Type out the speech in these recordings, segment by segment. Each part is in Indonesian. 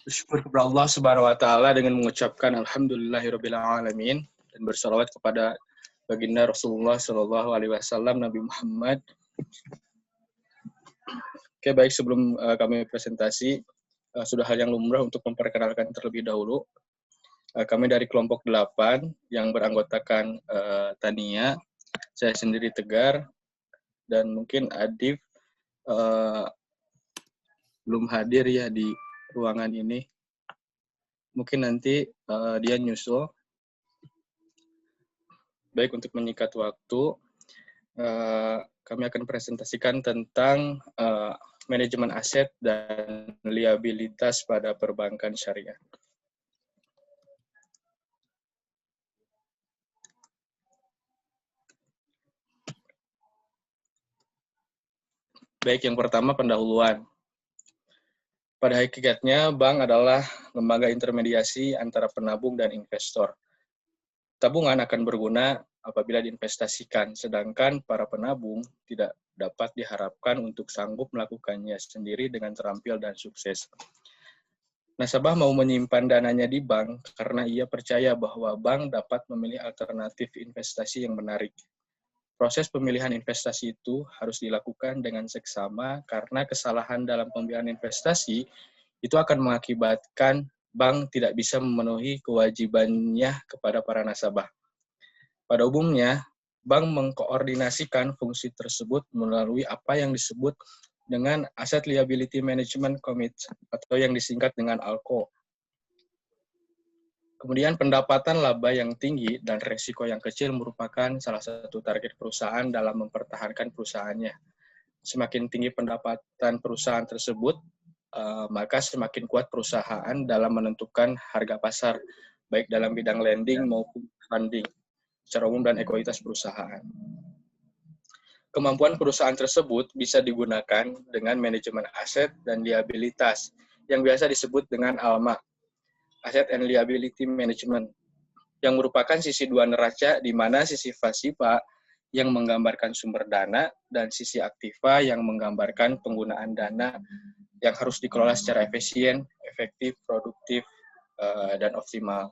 Bersyukur kepada Allah Subhanahu wa taala dengan mengucapkan alhamdulillahirabbil alamin dan bersalawat kepada baginda Rasulullah sallallahu alaihi wasallam Nabi Muhammad. Oke, baik, sebelum kami presentasi, sudah hal yang lumrah untuk memperkenalkan terlebih dahulu. Kami dari kelompok 8 yang beranggotakan Tania, saya sendiri Tegar, dan mungkin Adif belum hadir ya di ruangan ini. Mungkin nanti dia nyusul. Baik, untuk menyingkat waktu, kami akan presentasikan tentang manajemen aset dan liabilitas pada perbankan syariah. Baik, yang pertama pendahuluan. Pada hakikatnya, bank adalah lembaga intermediasi antara penabung dan investor. Tabungan akan berguna apabila diinvestasikan, sedangkan para penabung tidak dapat diharapkan untuk sanggup melakukannya sendiri dengan terampil dan sukses. Nasabah mau menyimpan dananya di bank karena ia percaya bahwa bank dapat memilih alternatif investasi yang menarik. Proses pemilihan investasi itu harus dilakukan dengan seksama karena kesalahan dalam pemilihan investasi itu akan mengakibatkan bank tidak bisa memenuhi kewajibannya kepada para nasabah. Pada umumnya, bank mengkoordinasikan fungsi tersebut melalui apa yang disebut dengan Asset Liability Management Committee atau yang disingkat dengan ALCO. Kemudian pendapatan laba yang tinggi dan resiko yang kecil merupakan salah satu target perusahaan dalam mempertahankan perusahaannya. Semakin tinggi pendapatan perusahaan tersebut, maka semakin kuat perusahaan dalam menentukan harga pasar, baik dalam bidang lending maupun funding, secara umum dan ekuitas perusahaan. Kemampuan perusahaan tersebut bisa digunakan dengan manajemen aset dan liabilitas, yang biasa disebut dengan ALMA, Asset and Liability Management, yang merupakan sisi dua neraca di mana sisi pasifa yang menggambarkan sumber dana dan sisi aktiva yang menggambarkan penggunaan dana yang harus dikelola secara efisien, efektif, produktif, dan optimal.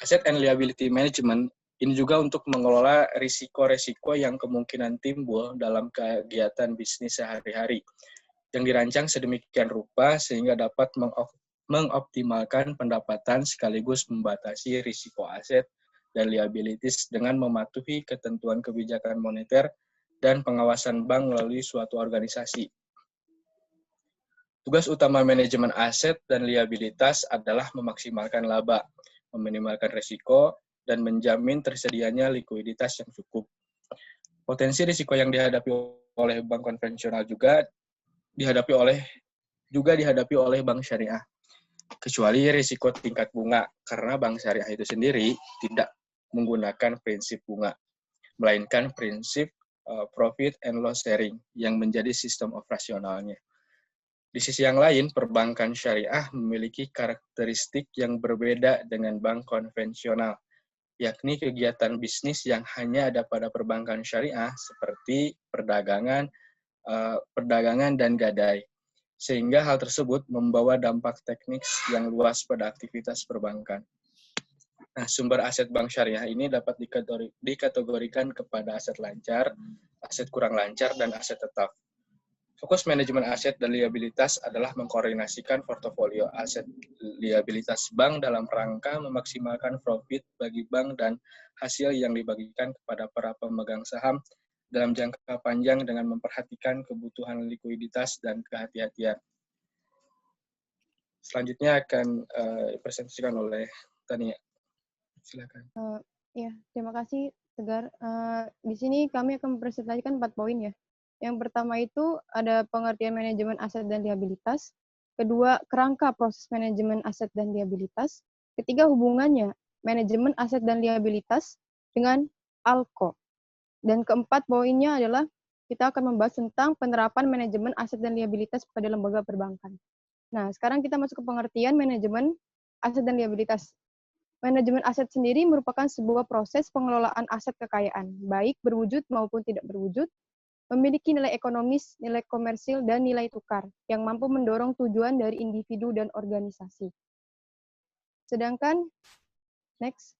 Asset and Liability Management ini juga untuk mengelola risiko-risiko yang kemungkinan timbul dalam kegiatan bisnis sehari-hari yang dirancang sedemikian rupa sehingga dapat mengoptimalkan pendapatan sekaligus membatasi risiko aset dan liabilities dengan mematuhi ketentuan kebijakan moneter dan pengawasan bank melalui suatu organisasi. Tugas utama manajemen aset dan liabilitas adalah memaksimalkan laba, meminimalkan risiko, dan menjamin tersedianya likuiditas yang cukup. Potensi risiko yang dihadapi oleh bank konvensional juga dihadapi oleh bank syariah, kecuali risiko tingkat bunga, karena bank syariah itu sendiri tidak menggunakan prinsip bunga, melainkan prinsip profit and loss sharing yang menjadi sistem operasionalnya. Di sisi yang lain, perbankan syariah memiliki karakteristik yang berbeda dengan bank konvensional, yakni kegiatan bisnis yang hanya ada pada perbankan syariah seperti perdagangan dan gadai. Sehingga hal tersebut membawa dampak teknis yang luas pada aktivitas perbankan. Nah, sumber aset bank syariah ini dapat dikategorikan kepada aset lancar, aset kurang lancar, dan aset tetap. Fokus manajemen aset dan liabilitas adalah mengkoordinasikan portofolio aset liabilitas bank dalam rangka memaksimalkan profit bagi bank dan hasil yang dibagikan kepada para pemegang saham dalam jangka panjang dengan memperhatikan kebutuhan likuiditas dan kehati-hatian. Selanjutnya akan dipresentasikan oleh Tania. Silakan. Ya, terima kasih Tegar. Di sini kami akan mempresentasikan 4 poin ya. Yang pertama itu ada pengertian manajemen aset dan liabilitas. Kedua, kerangka proses manajemen aset dan liabilitas. Ketiga, hubungannya manajemen aset dan liabilitas dengan ALCO. Dan keempat poinnya adalah kita akan membahas tentang penerapan manajemen aset dan liabilitas pada lembaga perbankan. Nah, sekarang kita masuk ke pengertian manajemen aset dan liabilitas. Manajemen aset sendiri merupakan sebuah proses pengelolaan aset kekayaan, baik berwujud maupun tidak berwujud, memiliki nilai ekonomis, nilai komersil, dan nilai tukar yang mampu mendorong tujuan dari individu dan organisasi. Sedangkan, next.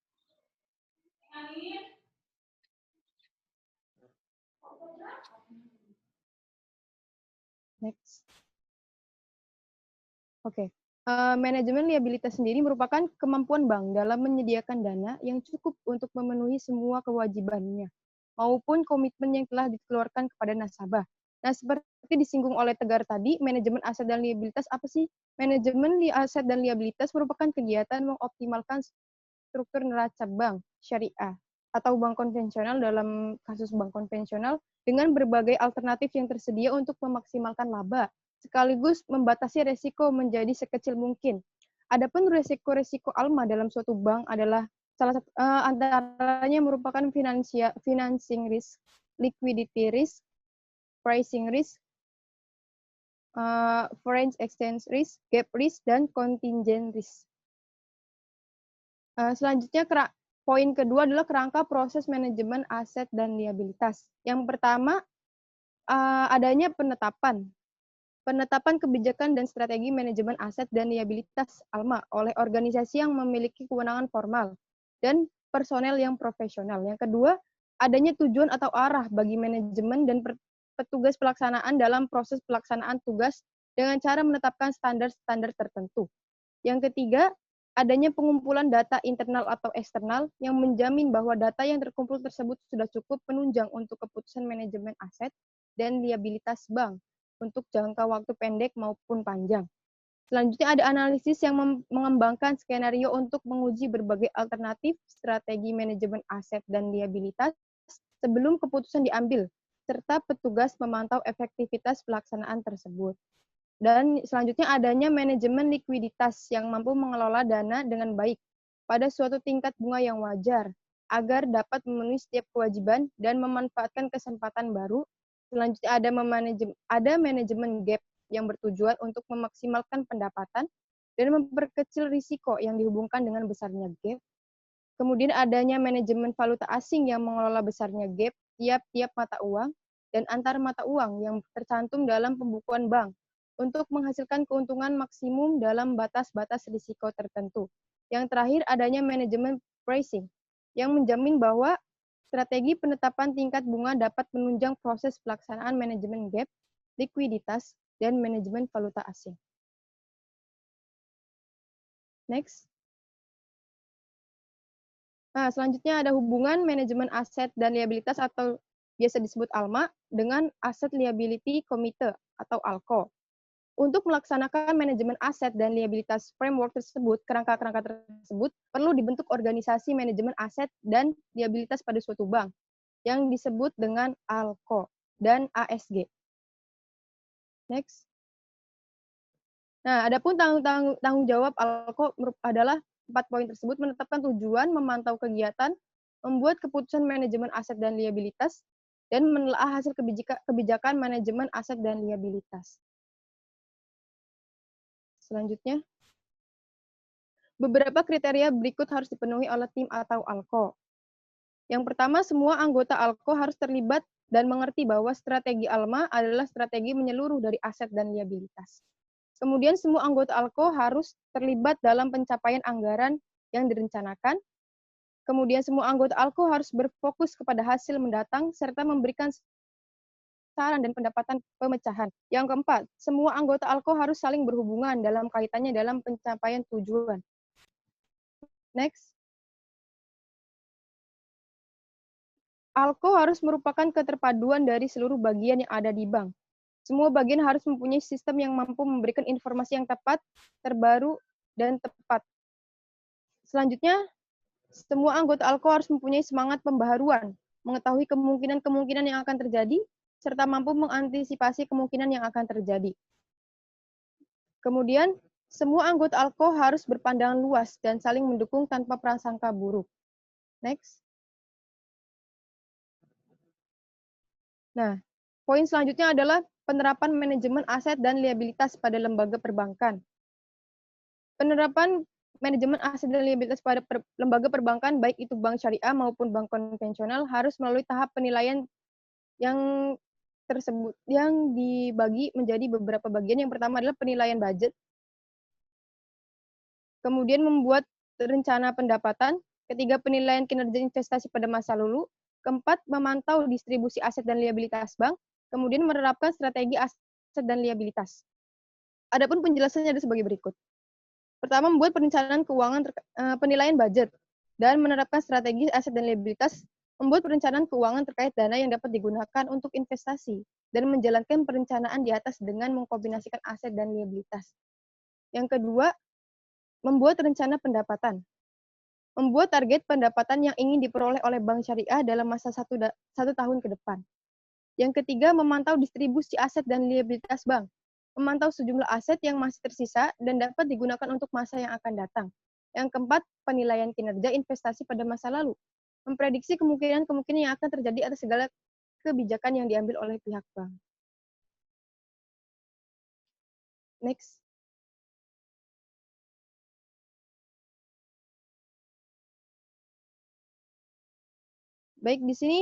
Next. Oke. Manajemen liabilitas sendiri merupakan kemampuan bank dalam menyediakan dana yang cukup untuk memenuhi semua kewajibannya, maupun komitmen yang telah dikeluarkan kepada nasabah. Nah, seperti disinggung oleh Tegar tadi, manajemen aset dan liabilitas apa sih? Manajemen aset dan liabilitas merupakan kegiatan mengoptimalkan struktur neraca bank syariah atau bank konvensional dalam kasus bank konvensional dengan berbagai alternatif yang tersedia untuk memaksimalkan laba, sekaligus membatasi resiko menjadi sekecil mungkin. Adapun resiko-resiko ALMA dalam suatu bank adalah salah satu antaranya merupakan financing risk, liquidity risk, pricing risk, foreign exchange risk, gap risk, dan contingent risk. Selanjutnya, poin kedua adalah kerangka proses manajemen aset dan liabilitas. Yang pertama, adanya penetapan kebijakan dan strategi manajemen aset dan liabilitas ALMA oleh organisasi yang memiliki kewenangan formal dan personel yang profesional. Yang kedua, adanya tujuan atau arah bagi manajemen dan petugas pelaksanaan dalam proses pelaksanaan tugas dengan cara menetapkan standar-standar tertentu. Yang ketiga, adanya pengumpulan data internal atau eksternal yang menjamin bahwa data yang terkumpul tersebut sudah cukup penunjang untuk keputusan manajemen aset dan liabilitas bank untuk jangka waktu pendek maupun panjang. Selanjutnya ada analisis yang mengembangkan skenario untuk menguji berbagai alternatif strategi manajemen aset dan liabilitas sebelum keputusan diambil, serta petugas memantau efektivitas pelaksanaan tersebut. Dan selanjutnya adanya manajemen likuiditas yang mampu mengelola dana dengan baik pada suatu tingkat bunga yang wajar, agar dapat memenuhi setiap kewajiban dan memanfaatkan kesempatan baru. Selanjutnya ada manajemen gap yang bertujuan untuk memaksimalkan pendapatan dan memperkecil risiko yang dihubungkan dengan besarnya gap. Kemudian adanya manajemen valuta asing yang mengelola besarnya gap tiap-tiap mata uang dan antar mata uang yang tercantum dalam pembukuan bank untuk menghasilkan keuntungan maksimum dalam batas-batas risiko tertentu. Yang terakhir adanya manajemen pricing yang menjamin bahwa strategi penetapan tingkat bunga dapat menunjang proses pelaksanaan manajemen gap, likuiditas, dan manajemen valuta asing. Next. Nah, selanjutnya ada hubungan manajemen aset dan liabilitas atau biasa disebut ALMA dengan Asset Liability Committee atau ALCO. Untuk melaksanakan manajemen aset dan liabilitas framework tersebut, kerangka-kerangka tersebut perlu dibentuk organisasi manajemen aset dan liabilitas pada suatu bank yang disebut dengan ALCO dan ASG. Next. Nah, adapun tanggung jawab ALCO adalah 4 poin tersebut: menetapkan tujuan, memantau kegiatan, membuat keputusan manajemen aset dan liabilitas, dan menelaah hasil kebijakan manajemen aset dan liabilitas. Selanjutnya, beberapa kriteria berikut harus dipenuhi oleh tim atau ALCO. Yang pertama, semua anggota ALCO harus terlibat dan mengerti bahwa strategi ALMA adalah strategi menyeluruh dari aset dan liabilitas. Kemudian, semua anggota ALCO harus terlibat dalam pencapaian anggaran yang direncanakan. Kemudian, semua anggota ALCO harus berfokus kepada hasil mendatang serta memberikan saran dan pendapatan pemecahan. Yang keempat, semua anggota ALCO harus saling berhubungan dalam kaitannya dalam pencapaian tujuan. Next. ALCO harus merupakan keterpaduan dari seluruh bagian yang ada di bank. Semua bagian harus mempunyai sistem yang mampu memberikan informasi yang tepat, terbaru, dan tepat. Selanjutnya, semua anggota ALCO harus mempunyai semangat pembaharuan, mengetahui kemungkinan-kemungkinan yang akan terjadi, serta mampu mengantisipasi kemungkinan yang akan terjadi. Kemudian, semua anggota ALCO harus berpandangan luas dan saling mendukung tanpa prasangka buruk. Next. Nah, poin selanjutnya adalah penerapan manajemen aset dan liabilitas pada lembaga perbankan. Penerapan manajemen aset dan liabilitas pada lembaga perbankan, baik itu bank syariah maupun bank konvensional, harus melalui tahap penilaian yang tersebut yang dibagi menjadi beberapa bagian. Yang pertama adalah penilaian budget, kemudian membuat rencana pendapatan, ketiga penilaian kinerja investasi pada masa lalu, keempat memantau distribusi aset dan liabilitas bank, kemudian menerapkan strategi aset dan liabilitas. Adapun penjelasannya ada sebagai berikut. Pertama, membuat perencanaan keuangan penilaian budget dan menerapkan strategi aset dan liabilitas, membuat perencanaan keuangan terkait dana yang dapat digunakan untuk investasi dan menjalankan perencanaan di atas dengan mengkombinasikan aset dan liabilitas. Yang kedua, membuat rencana pendapatan. Membuat target pendapatan yang ingin diperoleh oleh bank syariah dalam masa satu tahun ke depan. Yang ketiga, memantau distribusi aset dan liabilitas bank. Memantau sejumlah aset yang masih tersisa dan dapat digunakan untuk masa yang akan datang. Yang keempat, penilaian kinerja investasi pada masa lalu. Memprediksi kemungkinan-kemungkinan yang akan terjadi atas segala kebijakan yang diambil oleh pihak bank. Next. Baik, di sini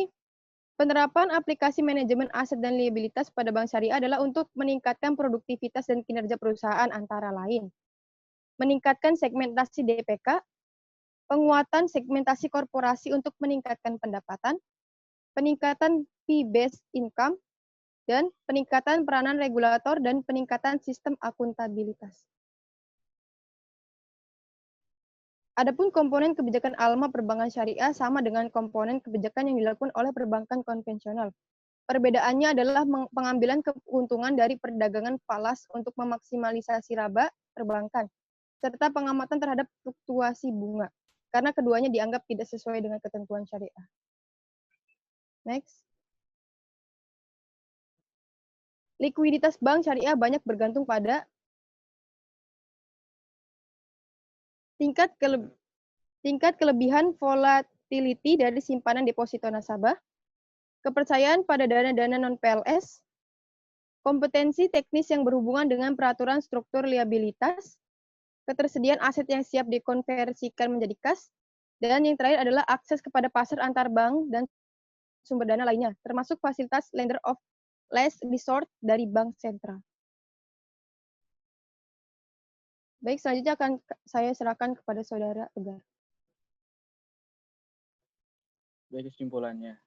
penerapan aplikasi manajemen aset dan liabilitas pada bank syariah adalah untuk meningkatkan produktivitas dan kinerja perusahaan antara lain. Meningkatkan segmentasi DPK, penguatan segmentasi korporasi untuk meningkatkan pendapatan, peningkatan fee-based income, dan peningkatan peranan regulator dan peningkatan sistem akuntabilitas. Adapun komponen kebijakan ALMA perbankan syariah sama dengan komponen kebijakan yang dilakukan oleh perbankan konvensional. Perbedaannya adalah pengambilan keuntungan dari perdagangan falas untuk memaksimalisasi laba perbankan, serta pengamatan terhadap fluktuasi bunga, karena keduanya dianggap tidak sesuai dengan ketentuan syariah. Next. Likuiditas bank syariah banyak bergantung pada tingkat kelebihan volatility dari simpanan deposito nasabah, kepercayaan pada dana-dana non-PLS, kompetensi teknis yang berhubungan dengan peraturan struktur liabilitas, ketersediaan aset yang siap dikonversikan menjadi kas, dan yang terakhir adalah akses kepada pasar antar bank dan sumber dana lainnya, termasuk fasilitas lender of last resort dari bank sentral. Baik, selanjutnya akan saya serahkan kepada Saudara Tegar. Baik, kesimpulannya.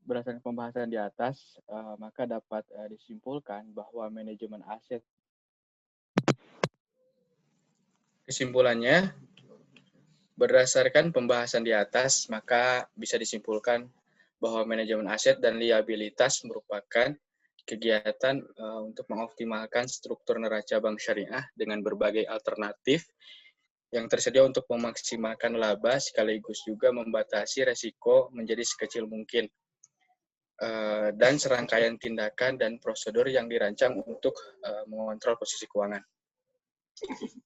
Berdasarkan pembahasan di atas, maka dapat disimpulkan bahwa manajemen aset. Kesimpulannya, berdasarkan pembahasan di atas, maka bisa disimpulkan bahwa manajemen aset dan liabilitas merupakan kegiatan untuk mengoptimalkan struktur neraca bank syariah dengan berbagai alternatif yang tersedia untuk memaksimalkan laba sekaligus juga membatasi resiko menjadi sekecil mungkin. Dan serangkaian tindakan dan prosedur yang dirancang untuk mengontrol posisi keuangan.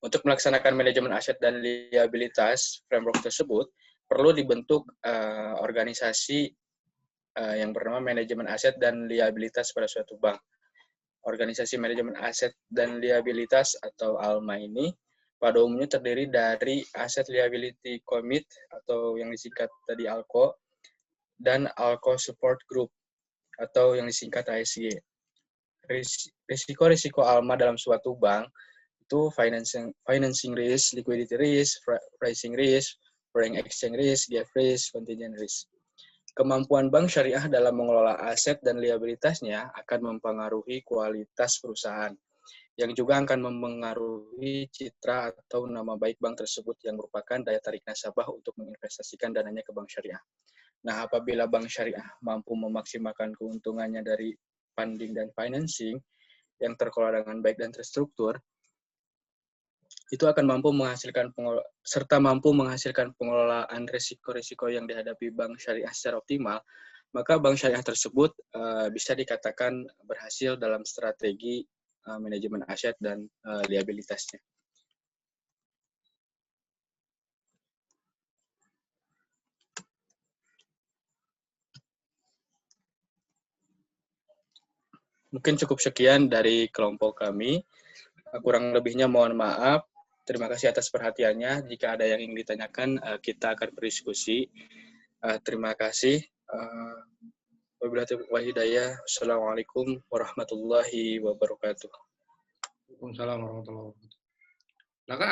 Untuk melaksanakan manajemen aset dan liabilitas framework tersebut, perlu dibentuk organisasi yang bernama manajemen aset dan liabilitas pada suatu bank. Organisasi manajemen aset dan liabilitas atau ALMA ini pada umumnya terdiri dari Asset Liability Commit atau yang disingkat tadi ALCO dan ALCO Support Group atau yang disingkat ASG. Risiko-risiko ALMA dalam suatu bank itu financing risk, liquidity risk, pricing risk, foreign exchange risk, gap risk, contingent risk. Kemampuan bank syariah dalam mengelola aset dan liabilitasnya akan mempengaruhi kualitas perusahaan, yang juga akan mempengaruhi citra atau nama baik bank tersebut yang merupakan daya tarik nasabah untuk menginvestasikan dananya ke bank syariah. Nah, apabila bank syariah mampu memaksimalkan keuntungannya dari funding dan financing yang terkelola dengan baik dan terstruktur, itu akan mampu menghasilkan pengelolaan risiko-risiko yang dihadapi bank syariah secara optimal, maka bank syariah tersebut bisa dikatakan berhasil dalam strategi manajemen aset dan liabilitasnya. Mungkin cukup sekian dari kelompok kami. Kurang lebihnya mohon maaf. Terima kasih atas perhatiannya. Jika ada yang ingin ditanyakan, kita akan berdiskusi. Terima kasih. Wabillahi taufiq wal hidayah. Assalamualaikum warahmatullahi wabarakatuh. Waalaikumsalam warahmatullahi wabarakatuh. Nah kan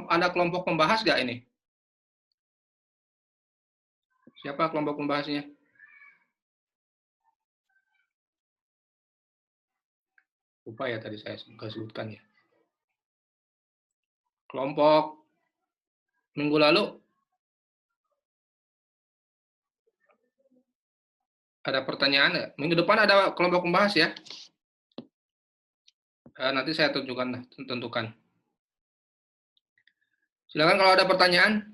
ada kelompok pembahas nggak ini? Siapa kelompok pembahasnya? Lupa ya tadi saya nggak sebutkan ya. Kelompok minggu lalu ada pertanyaan nggak? Minggu depan ada kelompok pembahas ya. Nanti saya tentukan. Silakan kalau ada pertanyaan,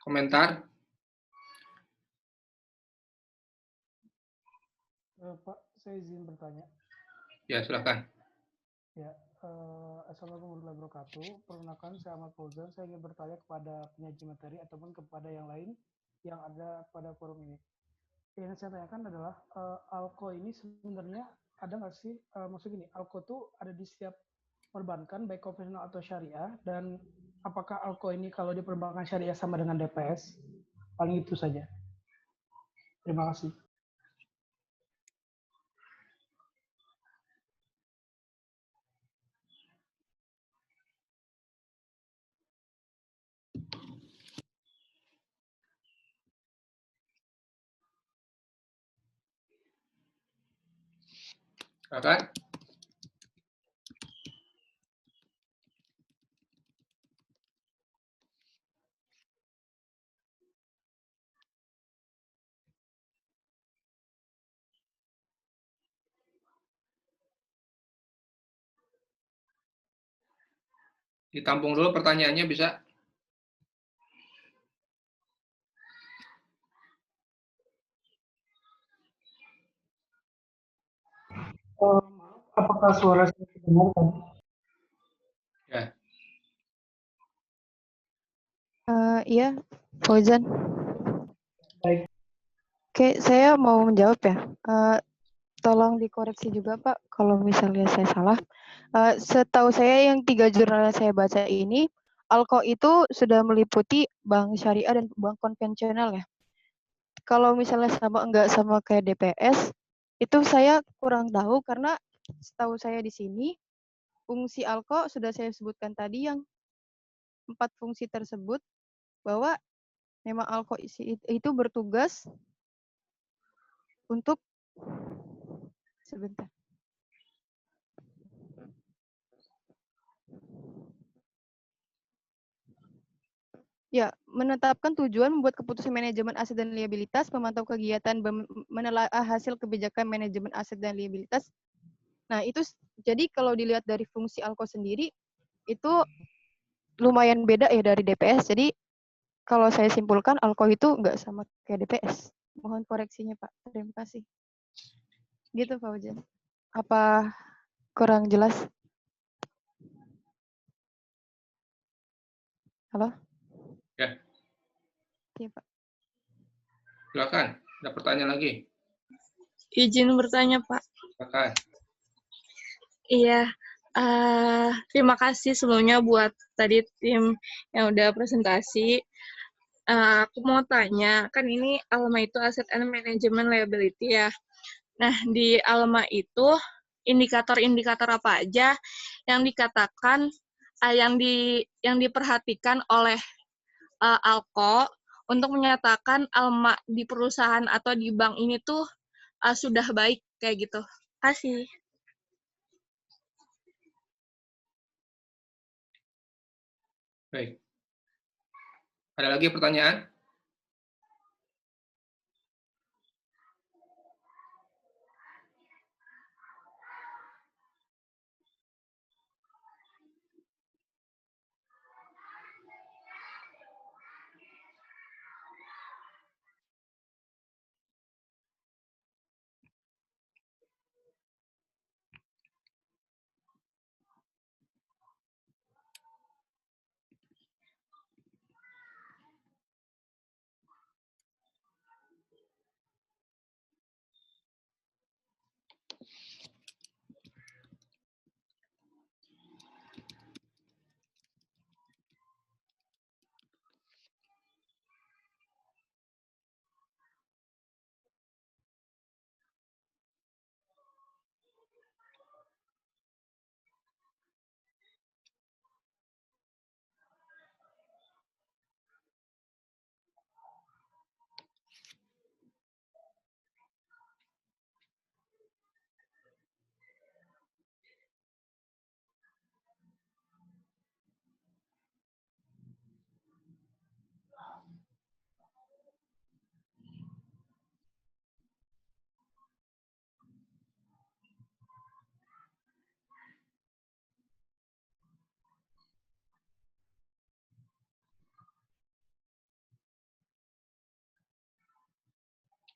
komentar. Pak, saya izin bertanya. Ya, silakan. Ya, Assalamualaikum warahmatullahi wabarakatuh. Perkenalkan, saya Ahmad Fauzan. Saya ingin bertanya kepada penyaji materi ataupun kepada yang lain yang ada pada forum ini. Yang saya tanyakan adalah, ALKO ini sebenarnya ada nggak sih, maksud gini, ALKO itu ada di setiap perbankan, baik konvensional atau syariah, dan apakah ALKO ini kalau di perbankan syariah sama dengan DPS? Paling itu saja. Terima kasih. Silakan. Ditampung dulu pertanyaannya bisa. Apakah suara saya terdengar? Ya. Iya, Fauzan. Baik. Oke, saya mau menjawab ya. Tolong dikoreksi juga Pak, kalau misalnya saya salah. Setahu saya yang 3 jurnal yang saya baca ini, ALKO itu sudah meliputi bank syariah dan bank konvensional ya. Kalau misalnya enggak sama kayak DPS, itu saya kurang tahu karena setahu saya di sini, fungsi ALKO sudah saya sebutkan tadi yang 4 fungsi tersebut, bahwa memang ALKO itu bertugas untuk sebentar. Ya, menetapkan tujuan, membuat keputusan manajemen aset dan liabilitas, memantau kegiatan, menelaah hasil kebijakan manajemen aset dan liabilitas. Nah, itu jadi kalau dilihat dari fungsi ALKO sendiri, itu lumayan beda ya dari DPS. Jadi kalau saya simpulkan, ALKO itu nggak sama kayak DPS. Mohon koreksinya, Pak. Terima kasih. Gitu, Pak Ujan. Apa kurang jelas? Halo? Ya. Iya, Pak. Silakan. Ada pertanyaan lagi? Izin bertanya, Pak. Silakan. Iya, terima kasih sebelumnya buat tadi tim yang udah presentasi. Aku mau tanya, kan ini ALMA itu Asset and Management Liability ya. Nah, di ALMA itu indikator-indikator apa aja yang dikatakan, yang diperhatikan oleh ALKO untuk menyatakan ALMA di perusahaan atau di bank ini tuh sudah baik kayak gitu. Terima kasih. Baik. Ada lagi pertanyaan?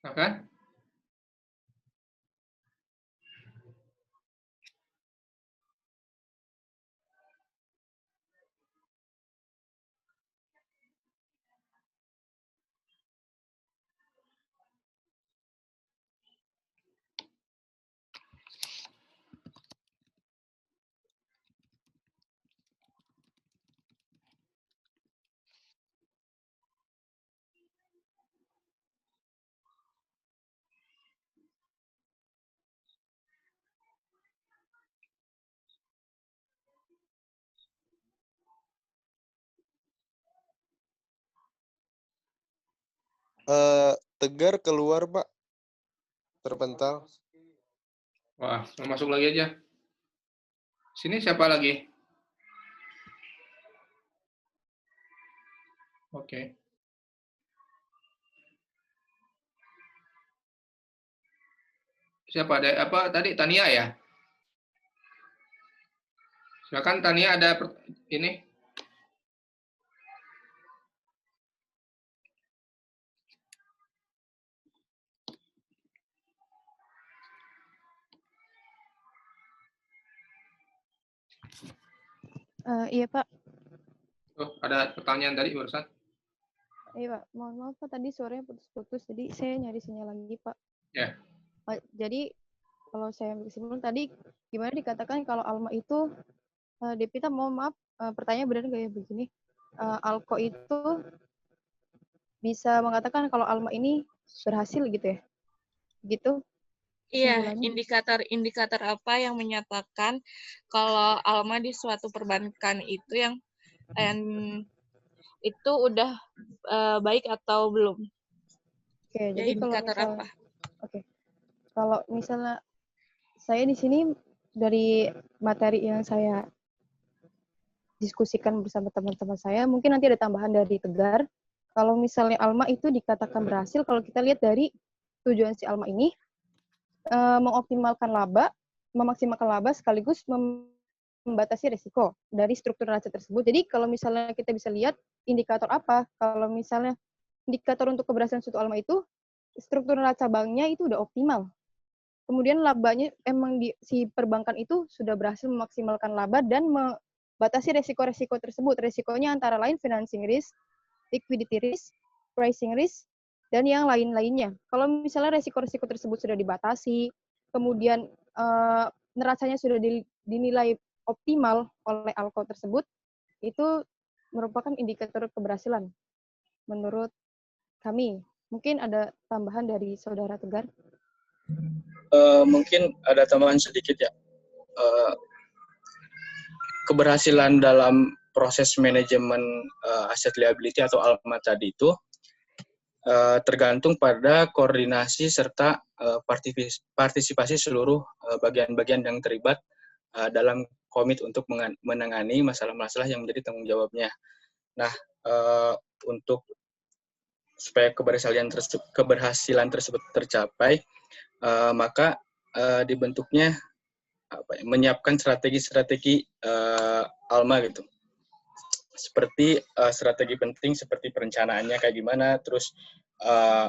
Silakan. Tegar keluar, Pak. Terpental. Wah, mau masuk lagi aja. Sini siapa lagi? Oke. Siapa ada apa tadi Tania ya? Silakan Tania ada ini. Iya Pak, Oh, ada pertanyaan tadi barusan. iya Pak. Mohon maaf Pak, tadi suaranya putus-putus, jadi saya nyari sinyal lagi Pak. Ya. Jadi kalau saya ambil kesimpulan tadi, gimana dikatakan kalau Alma itu, Devita mohon maaf, pertanyaan benar nggak ya begini? Alko itu bisa mengatakan kalau Alma ini berhasil gitu ya? Gitu Iya, kesimpulannya? indikator-indikator apa yang menyatakan kalau Alma di suatu perbankan itu yang itu udah baik atau belum? Oke, Ya, jadi kalau indikator misalnya, apa? oke, kalau misalnya saya di sini dari materi yang saya diskusikan bersama teman-teman saya, mungkin nanti ada tambahan dari Tegar. Kalau misalnya Alma itu dikatakan berhasil, kalau kita lihat dari tujuan si Alma ini, mengoptimalkan laba, memaksimalkan laba sekaligus membatasi risiko dari struktur neraca tersebut. Jadi kalau misalnya kita bisa lihat indikator apa, kalau misalnya indikator untuk keberhasilan suatu Alma itu, struktur neraca banknya itu udah optimal. Kemudian labanya emang si perbankan itu sudah berhasil memaksimalkan laba dan membatasi resiko-resiko tersebut. Resikonya antara lain financing risk, liquidity risk, pricing risk, dan yang lain-lainnya. Kalau misalnya resiko-resiko tersebut sudah dibatasi, kemudian neracanya sudah dinilai optimal oleh Alko tersebut, itu merupakan indikator keberhasilan menurut kami. Mungkin ada tambahan dari Saudara Tegar? Mungkin ada tambahan sedikit ya. Keberhasilan dalam proses manajemen aset liability atau ALMA tadi itu tergantung pada koordinasi serta partisipasi seluruh bagian-bagian yang terlibat dalam komit untuk menangani masalah-masalah yang menjadi tanggung jawabnya. Nah, untuk supaya keberhasilan tersebut tercapai, maka dibentuknya menyiapkan strategi-strategi ALMA gitu. Seperti strategi penting seperti perencanaannya kayak gimana, terus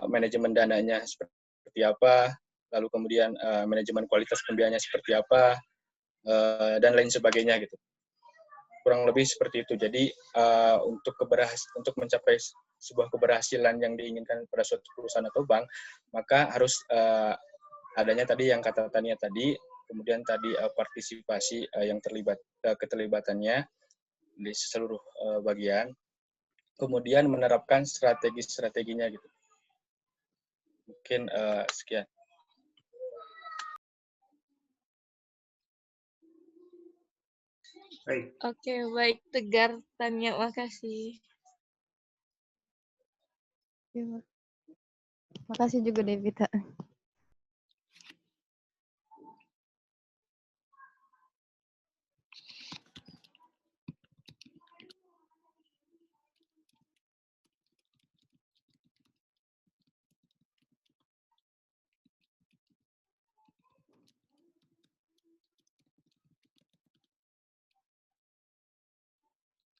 manajemen dananya seperti apa, lalu kemudian manajemen kualitas pembiayaannya seperti apa, dan lain sebagainya gitu. Kurang lebih seperti itu. Jadi untuk mencapai sebuah keberhasilan yang diinginkan pada suatu perusahaan atau bank, maka harus adanya tadi yang kata Tania tadi, kemudian tadi partisipasi yang terlibat, keterlibatannya di seluruh bagian, kemudian menerapkan strategi-strateginya gitu. Mungkin sekian. Baik. Oke, baik. Tegar, Tanya, makasih. Makasih juga Devita.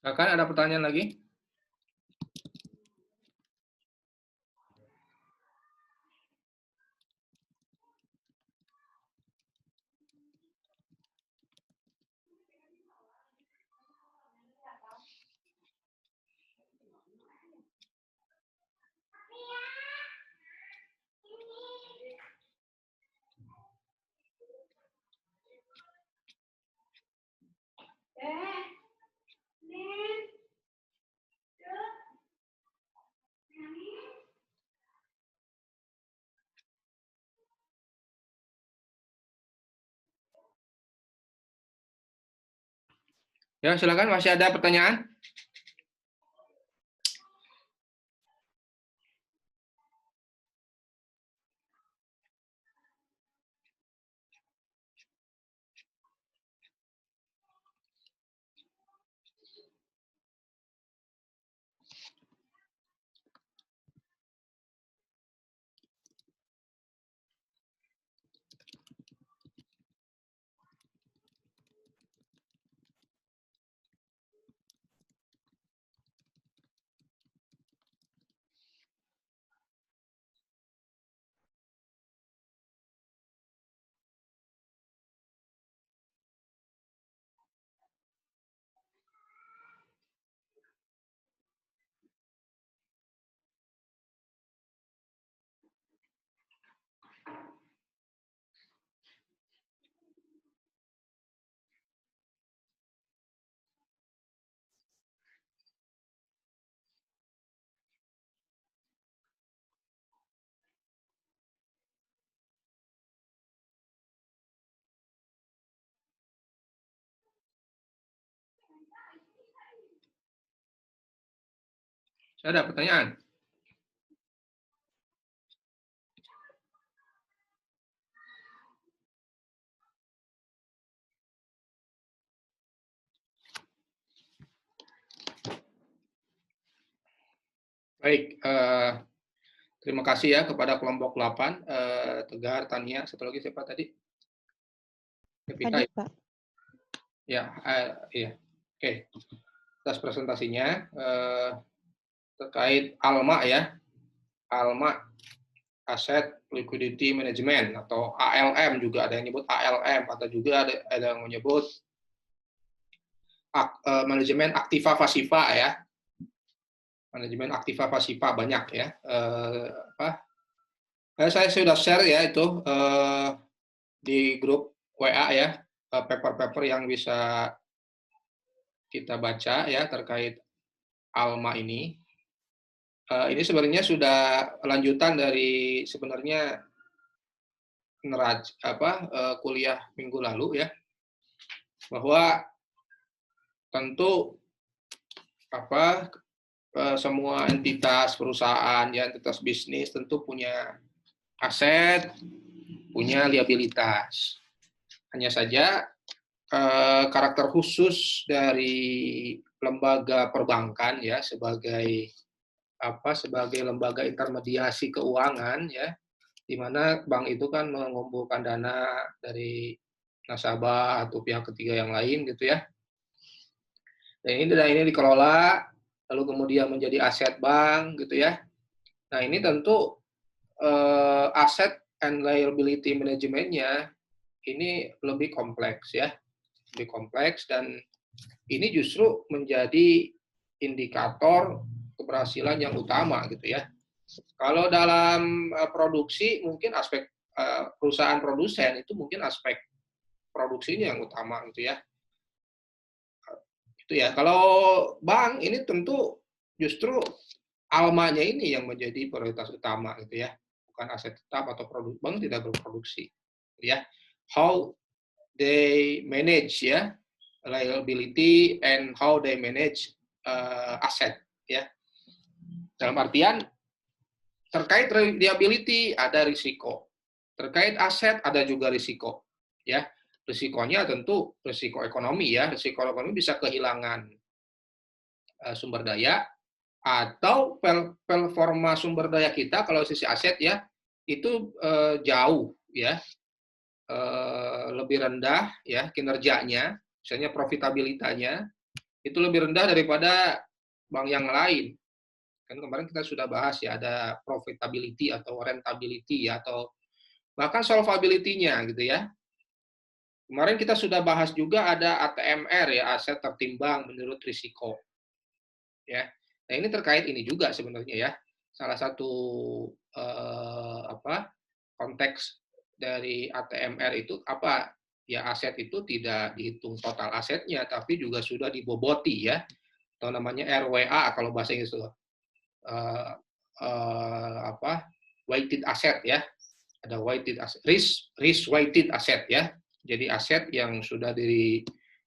Silakan ada pertanyaan lagi? Ya, silakan. Masih ada pertanyaan? Saya ada pertanyaan. Baik, terima kasih ya kepada kelompok 8, Tegar, Tania, satu lagi siapa tadi? Evita, Adit, Pak. ya, iya. Oke, atas presentasinya terkait ALMA ya, ALMA Asset Liquidity Management atau ALM, juga ada yang nyebut ALM, atau juga ada yang menyebut manajemen aktiva pasiva ya. Manajemen aktiva pasiva banyak ya. Saya sudah share ya itu di grup WA ya, paper-paper yang bisa kita baca ya terkait ALMA ini. Ini sebenarnya sudah lanjutan dari sebenarnya kuliah minggu lalu ya, bahwa tentu semua entitas perusahaan ya, entitas bisnis tentu punya aset, punya liabilitas. Hanya saja karakter khusus dari lembaga perbankan ya sebagai lembaga intermediasi keuangan ya, di mana bank itu kan mengumpulkan dana dari nasabah atau pihak ketiga yang lain gitu ya. Dan ini dikelola lalu kemudian menjadi aset bank gitu ya. Nah, ini tentu aset and liability manajemennya ini lebih kompleks ya. Lebih kompleks, dan ini justru menjadi indikator keberhasilan yang utama gitu ya. Kalau dalam produksi mungkin aspek perusahaan produsen itu mungkin aspek produksinya yang utama gitu ya. Itu ya. Kalau bank ini tentu justru ALMA-nya ini yang menjadi prioritas utama gitu ya. Bukan aset tetap atau produk, bank tidak berproduksi. Ya. How they manage ya liability and how they manage aset ya. Dalam artian terkait liability ada risiko, terkait aset ada juga risiko ya. Risikonya tentu risiko ekonomi ya, risiko ekonomi bisa kehilangan sumber daya, atau performa sumber daya kita kalau sisi aset ya itu jauh ya, lebih rendah ya kinerjanya, misalnya profitabilitasnya itu lebih rendah daripada bank yang lain. Kan kemarin kita sudah bahas ya, ada profitability atau rentability ya, atau bahkan solvability-nya gitu ya. Kemarin kita sudah bahas juga ada ATMR ya, aset tertimbang menurut risiko. Ya. Nah, ini terkait ini juga sebenarnya ya. Salah satu konteks dari ATMR itu apa? Ya, aset itu tidak dihitung total asetnya, tapi juga sudah diboboti ya. Atau namanya RWA kalau bahasa Inggris itu. Weighted asset ya. Ada weighted asset, risk weighted asset ya. Jadi aset yang sudah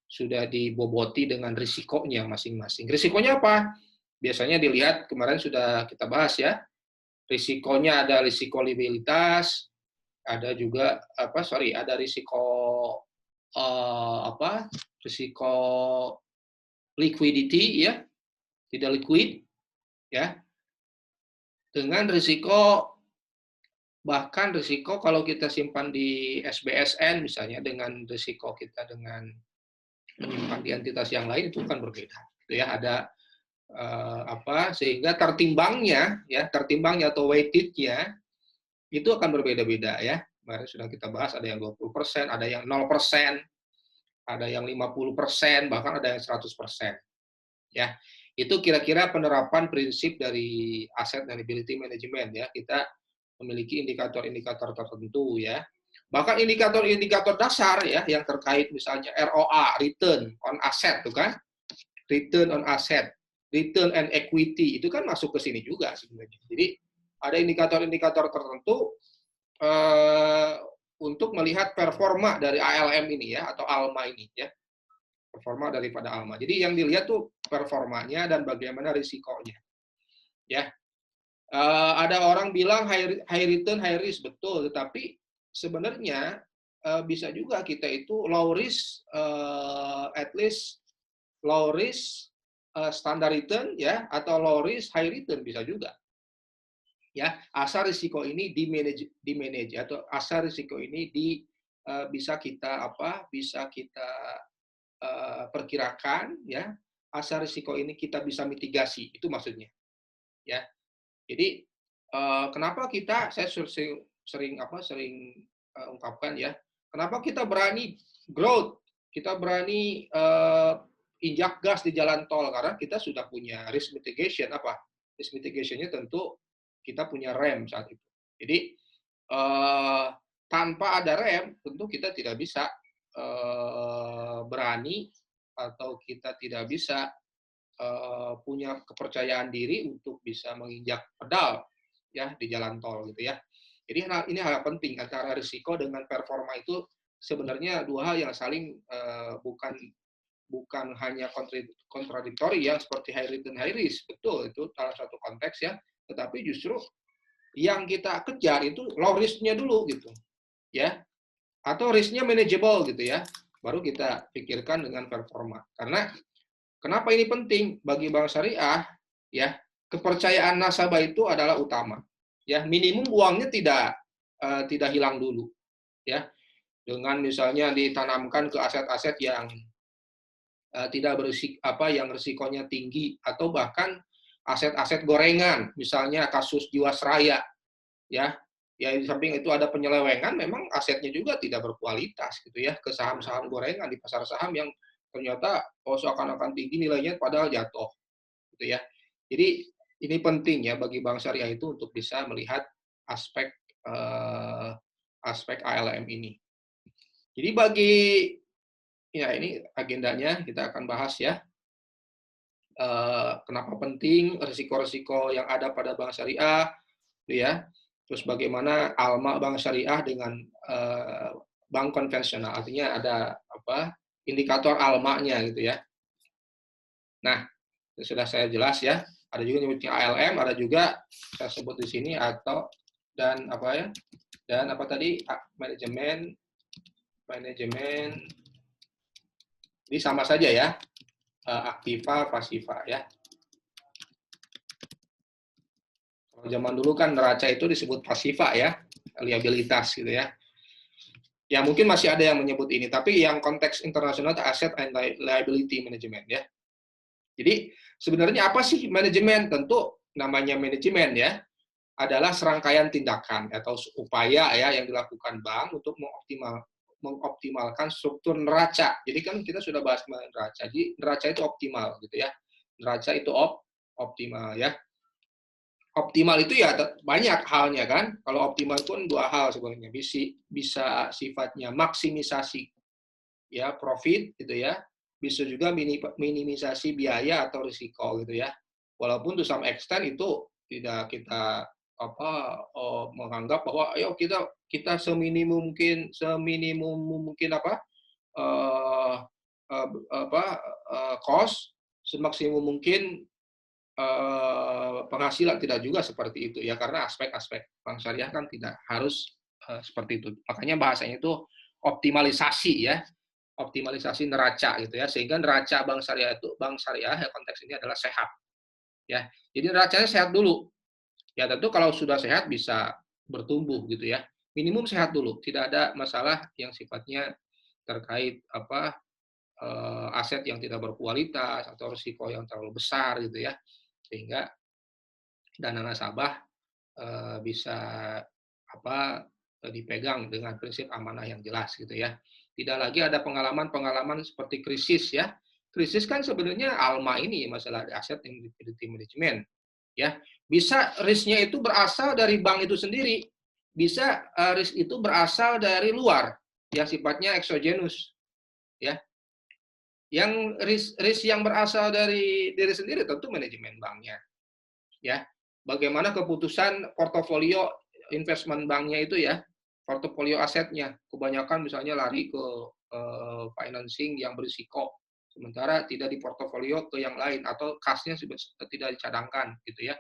sudah diboboti dengan risikonya masing-masing. Risikonya apa? Biasanya dilihat, kemarin sudah kita bahas ya. Risikonya ada risiko liabilitas, ada juga ada risiko risiko liquidity ya, tidak liquid ya. Dengan risiko, bahkan risiko kalau kita simpan di SBSN misalnya, dengan risiko kita dengan menyimpan di entitas yang lain itu kan berbeda. Itu ya, ada sehingga tertimbangnya atau weighted-nya itu akan berbeda-beda ya. Kemarin sudah kita bahas, ada yang 20%, ada yang 0%, ada yang 50%, bahkan ada yang 100%. Ya. Itu kira-kira penerapan prinsip dari asset and liability management ya. Kita memiliki indikator-indikator tertentu ya. Bahkan indikator-indikator dasar ya yang terkait misalnya ROA, return on asset tuh kan. Return on asset, return and equity itu kan masuk ke sini juga sebenarnya. Jadi ada indikator-indikator tertentu untuk melihat performa dari ALM ini ya, atau ALMA ini ya. Performa daripada ALMA. Jadi yang dilihat tuh performanya dan bagaimana risikonya. Ya. Ada orang bilang high return, high risk, betul, tetapi sebenarnya bisa juga kita itu low risk, at least low risk standard return ya, atau low risk high return bisa juga. Ya, asal risiko ini di manage atau asal risiko ini bisa kita perkirakan ya, asal risiko ini kita bisa mitigasi, itu maksudnya. Ya. Jadi kenapa saya sering ungkapkan ya, kenapa kita berani growth, kita berani injak gas di jalan tol, karena kita sudah punya risk mitigation. Risk mitigation-nya tentu kita punya rem saat itu. Jadi tanpa ada rem tentu kita tidak bisa berani, atau kita tidak bisa punya kepercayaan diri untuk bisa menginjak pedal ya di jalan tol gitu ya. Jadi ini hal penting, antara risiko dengan performa itu sebenarnya dua hal yang saling bukan hanya kontradiktori ya, seperti high return high risk, betul itu salah satu konteks ya, tetapi justru yang kita kejar itu low risk-nya dulu gitu ya, atau risk-nya manageable gitu ya, baru kita pikirkan dengan performa. Karena kenapa ini penting bagi bank syariah ya, kepercayaan nasabah itu adalah utama ya, minimum uangnya tidak hilang dulu ya, dengan misalnya ditanamkan ke aset-aset yang tidak yang risikonya tinggi, atau bahkan aset-aset gorengan, misalnya kasus Jiwasraya ya. Ya di samping itu ada penyelewengan, memang asetnya juga tidak berkualitas gitu ya, ke saham-saham gorengan di pasar saham yang ternyata seakan-akan tinggi nilainya padahal jatuh gitu ya. Jadi ini penting ya bagi bank syariah itu untuk bisa melihat aspek ALM ini. Jadi ya ini agendanya kita akan bahas ya. Kenapa penting, risiko-risiko yang ada pada bank syariah, gitu ya. Terus bagaimana ALMA bank syariah dengan bank konvensional, artinya ada indikator ALMA-nya gitu ya. Nah, sudah saya jelas ya. Ada juga nyebutnya ALM, ada juga saya sebut di sini dan apa tadi, manajemen. Ini sama saja ya. Aktiva, pasiva ya. Kalau zaman dulu kan neraca itu disebut pasiva ya, liabilitas gitu ya. Ya mungkin masih ada yang menyebut ini, tapi yang konteks internasional itu asset and liability management ya. Jadi sebenarnya apa sih manajemen? Tentu namanya manajemen ya, adalah serangkaian tindakan atau upaya ya yang dilakukan bank untuk mengoptimalkan struktur neraca. Jadi kan kita sudah bahas neraca. Jadi neraca itu optimal gitu ya. Neraca itu optimal ya. Optimal itu ya banyak halnya kan. Kalau optimal pun dua hal sebenarnya. Bisa sifatnya maksimisasi ya profit gitu ya. Bisa juga minimisasi biaya atau risiko gitu ya. Walaupun to some extent itu tidak kita menganggap bahwa ayo kita seminimum mungkin cost, semaksimum mungkin penghasilan, tidak juga seperti itu ya, karena aspek-aspek bank syariah kan tidak harus seperti itu. Makanya bahasanya itu optimalisasi ya, optimalisasi neraca gitu ya, sehingga neraca bank syariah ya, konteks ini adalah sehat ya. Jadi neracanya sehat dulu. Ya tentu kalau sudah sehat bisa bertumbuh gitu ya. Minimum sehat dulu, tidak ada masalah yang sifatnya terkait aset yang tidak berkualitas atau risiko yang terlalu besar gitu ya, sehingga dana nasabah bisa dipegang dengan prinsip amanah yang jelas gitu ya. Tidak lagi ada pengalaman-pengalaman seperti krisis ya. Krisis kan sebenarnya ALMA ini masalah aset and liquidity management ya. Bisa risknya itu berasal dari bank itu sendiri, bisa risk itu berasal dari luar yang sifatnya exogenous ya. Yang risk yang berasal dari diri sendiri tentu manajemen banknya ya. Bagaimana keputusan portofolio investment banknya itu ya, portofolio asetnya, kebanyakan misalnya lari ke financing yang berisiko, sementara tidak di portofolio ke yang lain, atau kasnya tidak dicadangkan gitu ya,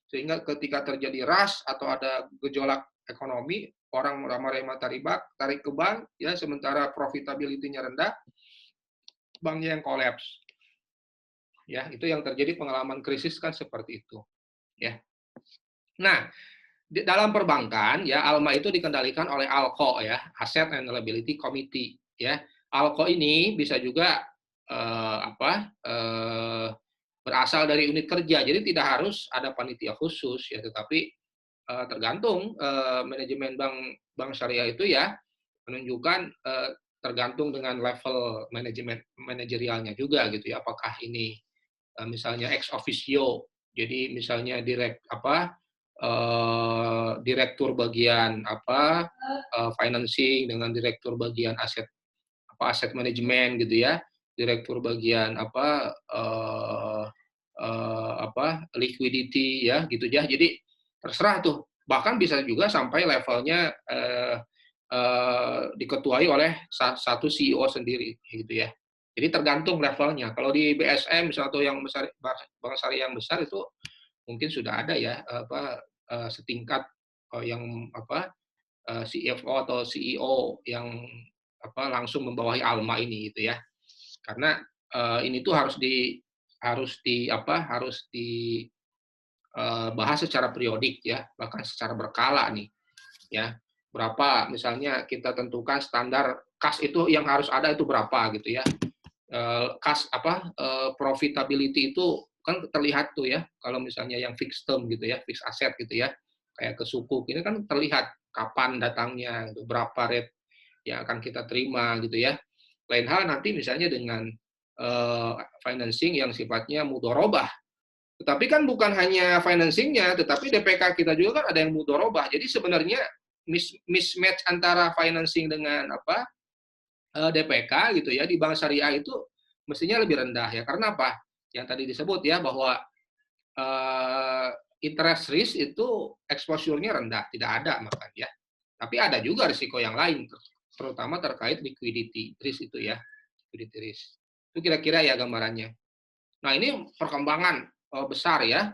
sehingga ketika terjadi rush atau ada gejolak ekonomi, orang ramai-ramai tarik ke bank ya, sementara profitability-nya rendah, banknya yang kolaps ya. Itu yang terjadi, pengalaman krisis kan seperti itu ya. Nah, dalam perbankan ya, ALMA itu dikendalikan oleh ALCO ya, Asset and Liability Committee ya. ALCO ini bisa juga berasal dari unit kerja, jadi tidak harus ada panitia khusus ya, tetapi tergantung manajemen bank syariah itu ya menunjukkan tergantung dengan level manajerialnya juga gitu ya, apakah ini misalnya ex officio, jadi misalnya direktur bagian financing dengan direktur bagian aset manajemen gitu ya, direktur bagian liquidity ya gitu ya. Jadi terserah tuh, bahkan bisa juga sampai levelnya diketuai oleh satu CEO sendiri gitu ya. Jadi tergantung levelnya. Kalau di BSM misalnya, atau yang besar, bank syariah yang besar itu mungkin sudah ada ya setingkat yang CFO atau CEO yang langsung membawahi ALMA ini gitu ya. Karena ini tuh harus dibahas secara periodik ya, bahkan secara berkala nih ya. Berapa misalnya kita tentukan standar kas itu yang harus ada itu berapa gitu ya. Kas profitability itu kan terlihat tuh ya, kalau misalnya yang fixed term gitu ya, fixed asset gitu ya, kayak ke sukuk ini kan terlihat kapan datangnya, gitu, berapa rate yang akan kita terima gitu ya. Lain hal nanti misalnya dengan financing yang sifatnya mudorobah, tetapi kan bukan hanya financingnya, tetapi DPK kita juga kan ada yang mudorobah. Jadi sebenarnya mismatch antara financing dengan DPK gitu ya di bank syariah itu mestinya lebih rendah ya. Karena apa? Yang tadi disebut ya, bahwa interest risk itu exposure-nya rendah, tidak ada makanya. Tapi ada juga risiko yang lain, terutama terkait liquidity risk itu ya, liquidity risk. Itu kira-kira ya gambarannya. Nah, ini perkembangan besar ya,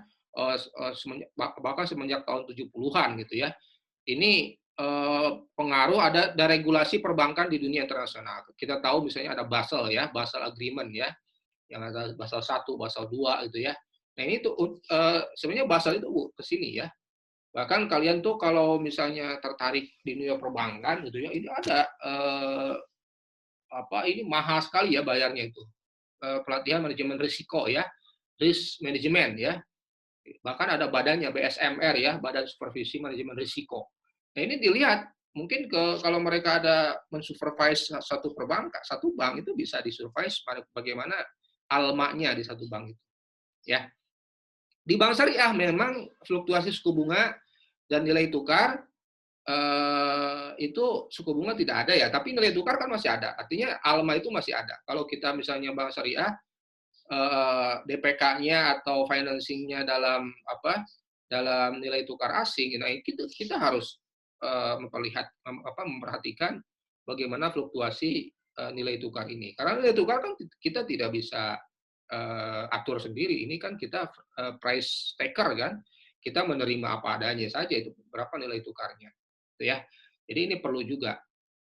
bahkan semenjak tahun 70-an gitu ya. Ini pengaruh ada regulasi perbankan di dunia internasional. Kita tahu misalnya ada Basel ya, Basel Agreement ya, yang ada Basel 1, Basel 2 gitu ya. Nah, ini tuh sebenarnya Basel itu ke sini ya. Bahkan kalian tuh kalau misalnya tertarik di dunia perbankan gitu ya, ini ada ini mahal sekali ya bayarnya itu. Pelatihan manajemen risiko ya, risk management ya. Bahkan ada badannya, BSMR ya, Badan Supervisi Manajemen Risiko. Nah, ini dilihat mungkin kalau mereka ada mensupervise satu perbankan, satu bank itu bisa disurvise bagaimana ALMA-nya di satu bank itu. Ya. Di bank syariah memang fluktuasi suku bunga dan nilai tukar itu suku bunga tidak ada ya, tapi nilai tukar kan masih ada. Artinya ALMA itu masih ada. Kalau kita misalnya bank syariah, DPK-nya atau financing-nya dalam nilai tukar asing, nah kita harus memperhatikan bagaimana fluktuasi nilai tukar ini. Karena nilai tukar kan kita tidak bisa atur sendiri. Ini kan kita price taker kan. Kita menerima apa adanya saja, itu berapa nilai tukarnya. Gitu ya. Jadi ini perlu juga.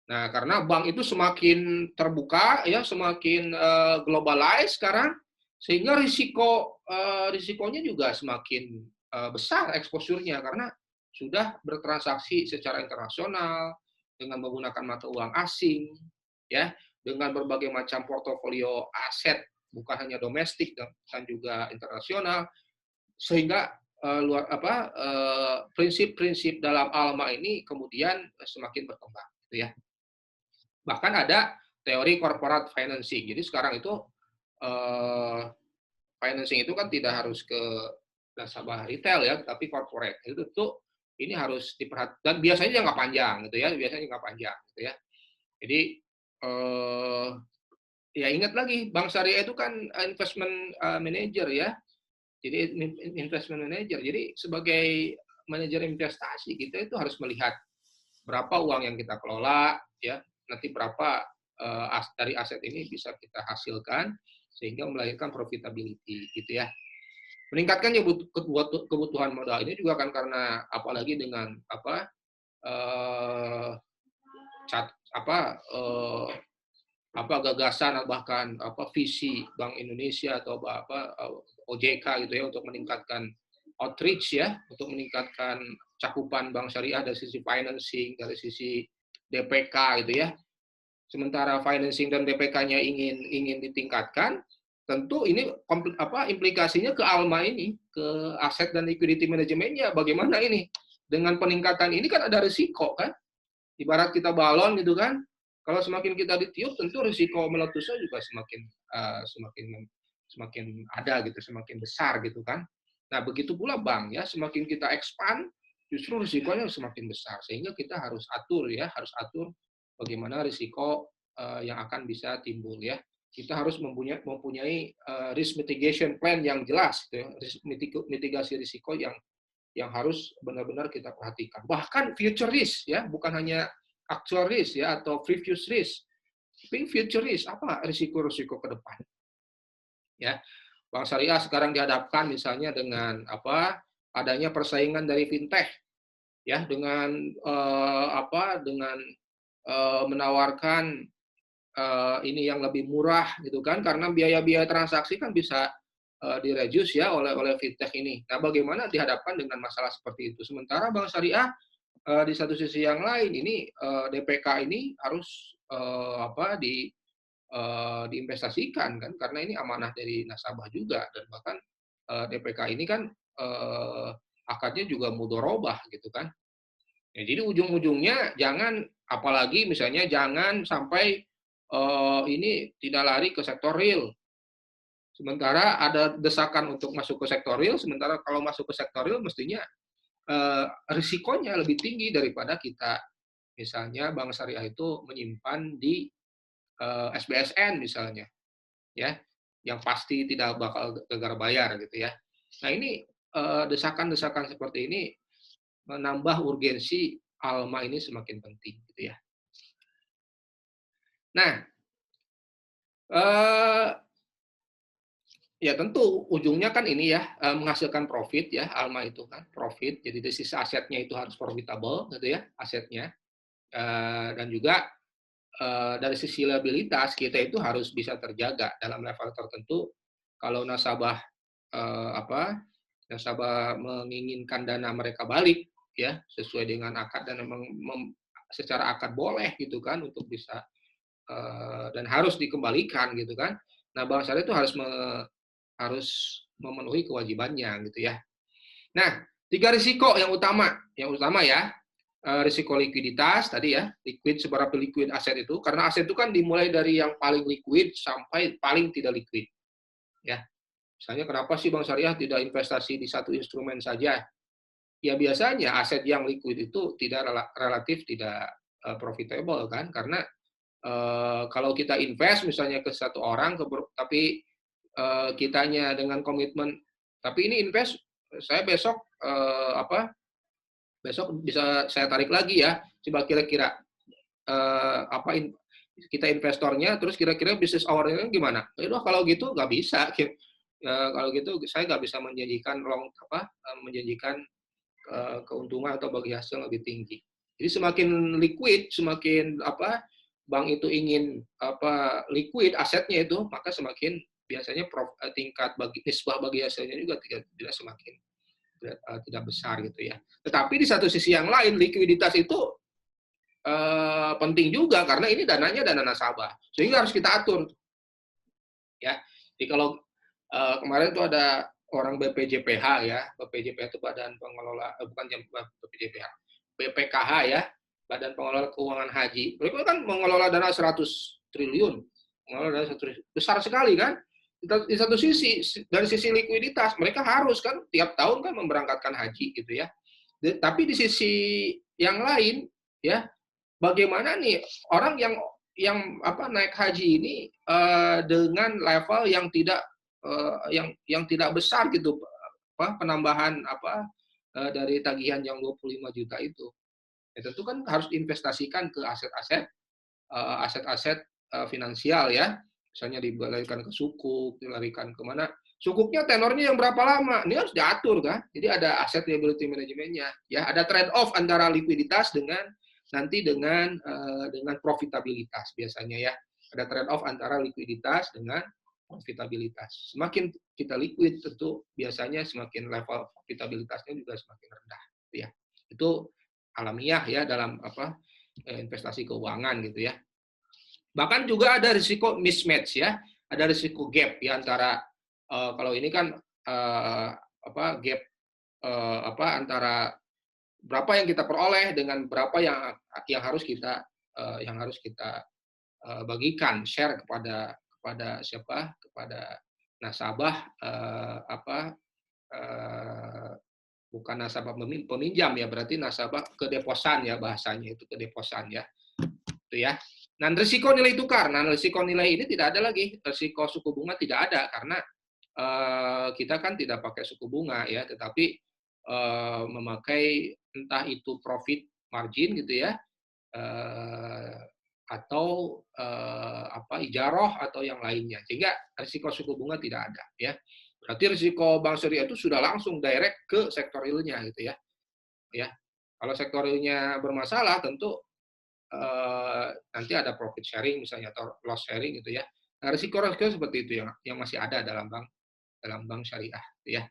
Nah, karena bank itu semakin terbuka ya, semakin globalize sekarang, sehingga risikonya juga semakin besar exposure-nya karena sudah bertransaksi secara internasional dengan menggunakan mata uang asing ya, dengan berbagai macam portofolio aset bukan hanya domestik dan juga internasional, sehingga prinsip-prinsip dalam ALMA ini kemudian semakin berkembang gitu ya. Bahkan ada teori corporate financing. Jadi sekarang itu financing itu kan tidak harus ke nasabah retail ya, tapi corporate. Itu tuh ini harus diperhatikan, dan biasanya jangka panjang gitu ya, biasanya jangka panjang gitu ya. Jadi ya ingat lagi, Bank Syariah itu kan investment manager ya. Jadi investment manager. Jadi sebagai manajer investasi kita itu harus melihat berapa uang yang kita kelola ya, nanti berapa dari aset ini bisa kita hasilkan sehingga melahirkan profitability gitu ya. Meningkatkan kebutuhan modal ini juga kan karena apalagi dengan gagasan bahkan visi Bank Indonesia atau OJK gitu ya untuk meningkatkan outreach ya, untuk meningkatkan cakupan bank syariah dari sisi financing, dari sisi DPK gitu ya. Sementara financing dan DPK-nya ingin ditingkatkan, tentu ini implikasinya ke ALMA ini, ke aset dan liquidity manajemennya. Bagaimana ini? Dengan peningkatan ini kan ada risiko kan? Ibarat kita balon gitu kan. Kalau semakin kita ditiup, tentu risiko meletusnya juga semakin ada gitu, semakin besar gitu kan. Nah, begitu pula bank ya, semakin kita expand, justru risikonya semakin besar. Sehingga kita harus atur bagaimana risiko yang akan bisa timbul ya. Kita harus mempunyai risk mitigation plan yang jelas, gitu ya. Mitigasi risiko yang harus benar-benar kita perhatikan. Bahkan future risk ya, bukan hanya actual risk ya atau previous risk, tapi future risk, apa risiko-risiko ke depan. Ya. Bank Syariah sekarang dihadapkan misalnya dengan adanya persaingan dari fintech ya, dengan menawarkan ini yang lebih murah gitu kan, karena biaya-biaya transaksi kan bisa direduce ya oleh fintech ini. Nah, bagaimana dihadapkan dengan masalah seperti itu? Sementara Bank Syariah di satu sisi yang lain ini DPK ini harus diinvestasikan kan, karena ini amanah dari nasabah juga, dan bahkan DPK ini kan akadnya juga mudharabah gitu kan. Ya, jadi ujung-ujungnya apalagi misalnya jangan sampai ini tidak lari ke sektor real. Sementara ada desakan untuk masuk ke sektor real, sementara kalau masuk ke sektor real mestinya risikonya lebih tinggi daripada kita misalnya Bank Syariah itu menyimpan di SBSN misalnya ya, yang pasti tidak bakal gagal bayar gitu ya. Nah, ini desakan-desakan seperti ini menambah urgensi ALMA ini semakin penting gitu ya. Nah, ya tentu ujungnya kan ini ya, menghasilkan profit ya, ALMA itu kan profit, jadi dari sisi asetnya itu harus profitable gitu ya, asetnya, dan juga dari sisi liabilitas kita itu harus bisa terjaga dalam level tertentu. Kalau nasabah nasabah menginginkan dana mereka balik ya sesuai dengan akad, dan memang secara akad boleh gitu kan untuk bisa dan harus dikembalikan gitu kan. Nah, Bank Syariah itu harus memenuhi kewajibannya gitu ya. Nah, 3 risiko yang utama ya, risiko likuiditas tadi ya, seberapa liquid aset itu, karena aset itu kan dimulai dari yang paling liquid sampai paling tidak liquid ya. Misalnya kenapa sih Bank Syariah tidak investasi di satu instrumen saja? Ya biasanya aset yang liquid itu relatif tidak profitable kan, karena kalau kita invest misalnya ke satu orang, tapi kitanya dengan komitmen, tapi ini invest saya besok besok bisa saya tarik lagi ya, coba kira-kira kita investornya, terus kira-kira bisnis owner-nya gimana? Kalau gitu nggak bisa. Kalau gitu saya nggak bisa menjanjikan keuntungan atau bagi hasil yang lebih tinggi. Jadi semakin liquid, semakin bank itu ingin liquid asetnya itu, maka semakin biasanya tingkat nisbah bagi hasilnya juga tidak semakin tidak besar gitu ya. Tetapi di satu sisi yang lain, likuiditas itu penting juga karena ini dananya dana nasabah, sehingga harus kita atur. Ya, jadi kalau kemarin itu ada orang BPJPH ya, BPJPH itu Badan Pengelola bukan BPJPH, BPKH ya, Badan Pengelola Keuangan Haji. Mereka kan mengelola dana 100 triliun, mengelola dana 100 triliun. Besar sekali kan? Di satu sisi, dari sisi likuiditas, mereka harus kan tiap tahun kan memberangkatkan haji gitu ya. Tapi di sisi yang lain, ya, bagaimana nih orang yang naik haji ini dengan level yang tidak besar gitu, penambahan dari tagihan yang 25 juta itu. Ya, tentu kan harus diinvestasikan ke aset-aset finansial ya. Misalnya dilarikan ke sukuk, dilarikan kemana. Sukuknya tenornya yang berapa lama? Ini harus diatur kan. Jadi ada aset liability manajemennya. Ya, ada trade off antara likuiditas dengan profitabilitas biasanya ya. Ada trade off antara likuiditas dengan profitabilitas. Semakin kita liquid tentu biasanya semakin level profitabilitasnya juga semakin rendah. Ya. Itu alamiah ya dalam investasi keuangan gitu ya. Bahkan juga ada risiko mismatch ya, ada risiko gap ya antara kalau ini kan gap antara berapa yang kita peroleh dengan berapa yang harus kita bagikan, share kepada siapa? Kepada nasabah bukan nasabah peminjam ya, berarti nasabah kedeposan ya bahasanya itu kedeposan ya. Itu ya. Nah, risiko nilai tukar. Nah, risiko nilai ini tidak ada lagi. Risiko suku bunga tidak ada karena kita kan tidak pakai suku bunga ya, tetapi memakai entah itu profit margin gitu ya, atau ijaroh atau yang lainnya. Sehingga risiko suku bunga tidak ada ya. Berarti risiko bank syariah itu sudah langsung direct ke sektor realnya gitu ya. Ya. Kalau sektor realnya bermasalah tentu nanti ada profit sharing misalnya atau loss sharing gitu ya. Nah, risiko seperti itu yang masih ada dalam bank syariah gitu ya.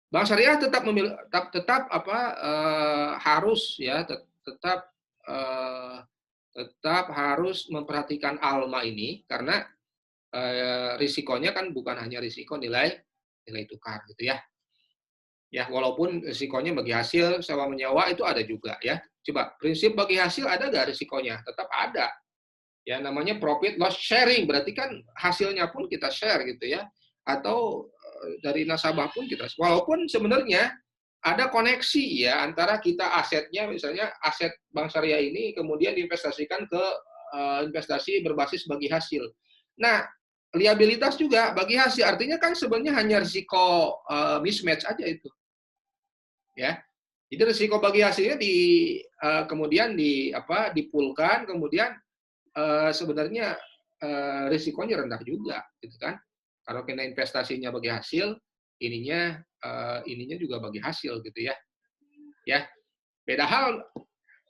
Bank syariah harus ya tetap harus memperhatikan ALMA ini karena risikonya kan bukan hanya risiko nilai tukar gitu ya. Ya, walaupun risikonya bagi hasil sewa menyewa itu ada juga ya. Coba, prinsip bagi hasil ada nggak risikonya? Tetap ada. Ya, namanya profit loss sharing, berarti kan hasilnya pun kita share gitu ya. Atau dari nasabah pun kita, walaupun sebenarnya ada koneksi ya antara kita asetnya, misalnya aset bank syariah ini kemudian diinvestasikan ke investasi berbasis bagi hasil. Nah, liabilitas juga bagi hasil, artinya kan sebenarnya hanya risiko mismatch aja itu. Ya, jadi risiko bagi hasilnya kemudian dipulkan, kemudian sebenarnya risikonya rendah juga, gitu kan? Kalau kena investasinya bagi hasil, ininya juga bagi hasil, gitu ya. Ya, beda hal.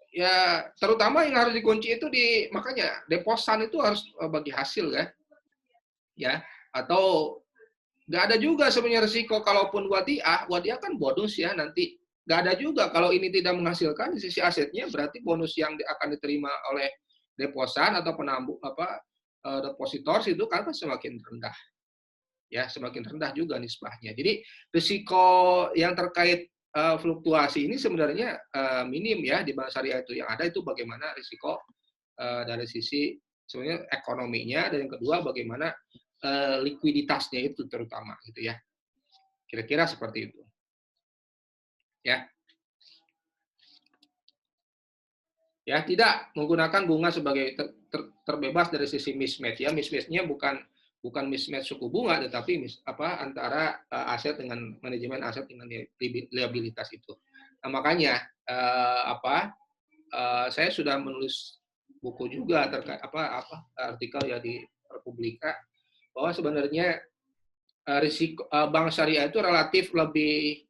Ya, terutama yang harus dikunci itu makanya deposan itu harus bagi hasil kan? Ya, atau nggak ada juga sebenarnya risiko kalaupun wadiah kan bonus ya nanti. Nggak ada juga kalau ini tidak menghasilkan di sisi asetnya berarti bonus yang akan diterima oleh deposan atau depositor itu kan semakin rendah. Ya, semakin rendah juga nisbahnya. Jadi risiko yang terkait fluktuasi ini sebenarnya minim ya di bank syariah itu. Yang ada itu bagaimana risiko dari sisi sebenarnya ekonominya, dan yang kedua bagaimana likuiditasnya itu terutama gitu ya. Kira-kira seperti itu. Ya. Ya, tidak menggunakan bunga sebagai terbebas dari sisi mismatch ya. Mismatch-nya bukan mismatch suku bunga tetapi antara aset dengan manajemen aset dengan liabilitas itu. Nah, makanya saya sudah menulis buku juga terkait artikel ya di Republika bahwa sebenarnya risiko bank syariah itu relatif lebih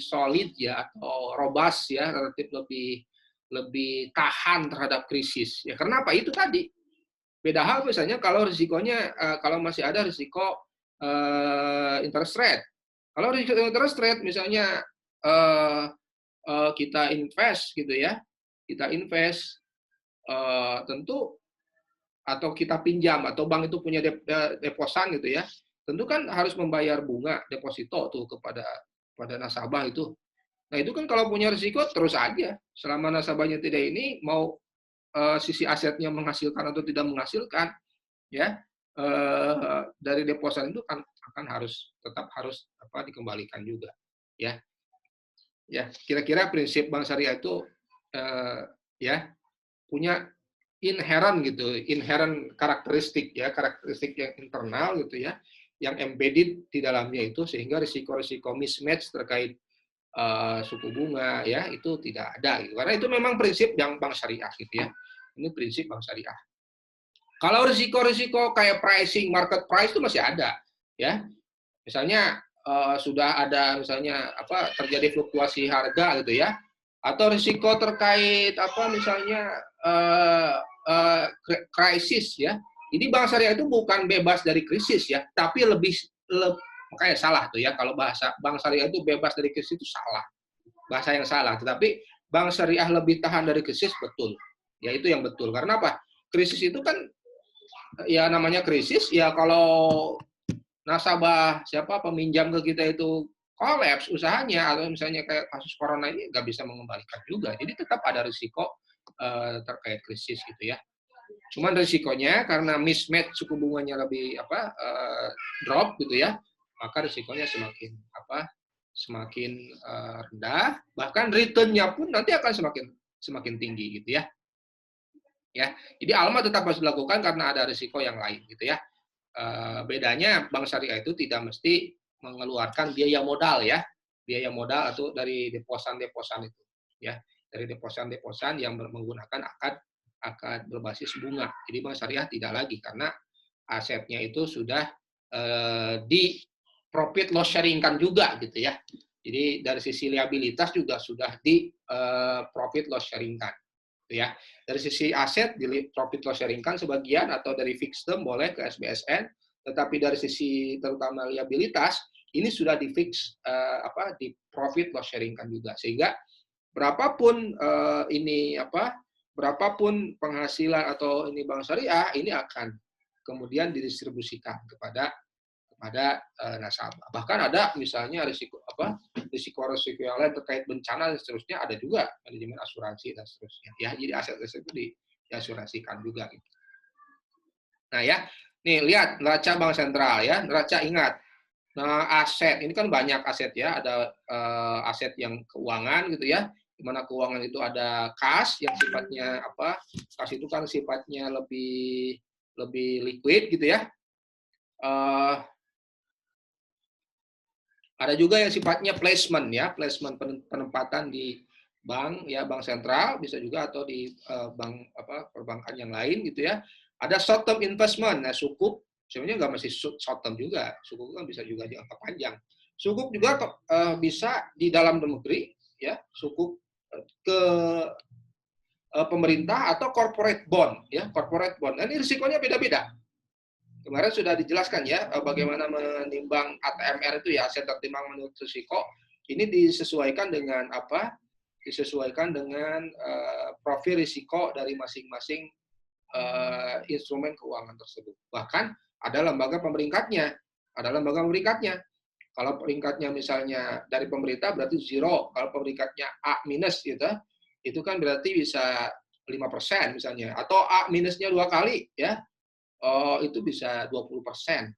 solid ya, atau robust ya, relatif lebih tahan terhadap krisis ya. Karena apa? Itu tadi. Beda hal misalnya kalau risikonya kalau masih ada risiko interest rate. Kalau risiko interest rate misalnya kita invest gitu ya, tentu, atau kita pinjam, atau bank itu punya deposan gitu ya, tentu kan harus membayar bunga deposito tuh kepada nasabah itu. Nah itu kan kalau punya risiko terus aja, selama nasabahnya tidak ini mau sisi asetnya menghasilkan atau tidak menghasilkan, ya dari deposan itu kan akan tetap harus dikembalikan juga, ya. Ya, kira-kira prinsip bank syariah itu ya punya inherent karakteristik ya, karakteristik yang internal gitu ya, yang embedded di dalamnya itu, sehingga risiko-risiko mismatch terkait suku bunga ya itu tidak ada gitu. Karena itu memang prinsip yang bank syariah gitu ya. Ini prinsip bank syariah. Kalau risiko-risiko kayak pricing, market price itu masih ada ya. Misalnya sudah ada misalnya terjadi fluktuasi harga gitu ya, atau risiko terkait misalnya krisis ya. Jadi bank syariah itu bukan bebas dari krisis ya, tapi makanya salah tuh ya, kalau bahasa bank syariah itu bebas dari krisis itu salah, bahasa yang salah. Tetapi bank syariah lebih tahan dari krisis, betul ya, itu yang betul. Karena apa? Krisis itu kan ya namanya krisis ya, kalau nasabah peminjam ke kita itu kolaps usahanya, atau misalnya kayak kasus corona ini nggak bisa mengembalikan juga. Jadi tetap ada risiko terkait krisis gitu ya. Cuman risikonya karena mismatch suku bunganya lebih drop gitu ya, maka risikonya semakin rendah, bahkan return-nya pun nanti akan semakin tinggi gitu ya. Ya, jadi ALMA tetap harus dilakukan karena ada risiko yang lain gitu ya. Bedanya bank syariah itu tidak mesti mengeluarkan biaya modal ya, biaya modal atau dari deposan-deposan itu ya, dari deposan-deposan yang menggunakan akad berbasis bunga. Jadi bank syariah tidak lagi, karena asetnya itu sudah di profit loss sharing-kan juga gitu ya. Jadi dari sisi liabilitas juga sudah di profit loss sharing-kan. Ya, dari sisi aset di profit loss sharing-kan sebagian, atau dari fixed term boleh ke SBSN, tetapi dari sisi terutama liabilitas ini sudah di fix di profit loss sharing-kan juga, sehingga berapapun berapapun penghasilan atau ini bank syariah ini akan kemudian didistribusikan kepada nasabah. Bahkan ada misalnya risiko yang lain terkait bencana dan seterusnya, ada juga manajemen asuransi dan seterusnya ya. Jadi aset itu diasuransikan juga gitu. Nah ya, nih lihat neraca bank sentral ya, neraca ingat. Nah, aset ini kan banyak aset ya, ada aset yang keuangan gitu ya, di mana keuangan itu ada kas yang sifatnya kas itu kan sifatnya lebih liquid gitu ya. Ada juga yang sifatnya placement ya, placement penempatan di bank ya, bank sentral bisa juga, atau di bank perbankan yang lain gitu ya. Ada short term investment, nah sukuk sebenarnya nggak mesti short term juga, sukuk kan bisa juga jangka panjang. Sukuk juga bisa di dalam negeri ya, sukuk ke pemerintah atau corporate bond ya, corporate bond. Nah, ini risikonya beda-beda. Kemarin sudah dijelaskan ya bagaimana menimbang ATMR itu ya, aset tertimbang menurut risiko. Ini disesuaikan dengan disesuaikan dengan profil risiko dari masing-masing instrumen keuangan tersebut. Bahkan ada lembaga pemeringkatnya. Kalau peringkatnya misalnya dari pemerintah berarti 0. Kalau peringkatnya A- gitu, itu kan berarti bisa 5% misalnya, atau A minusnya 2 kali ya. Itu bisa 20%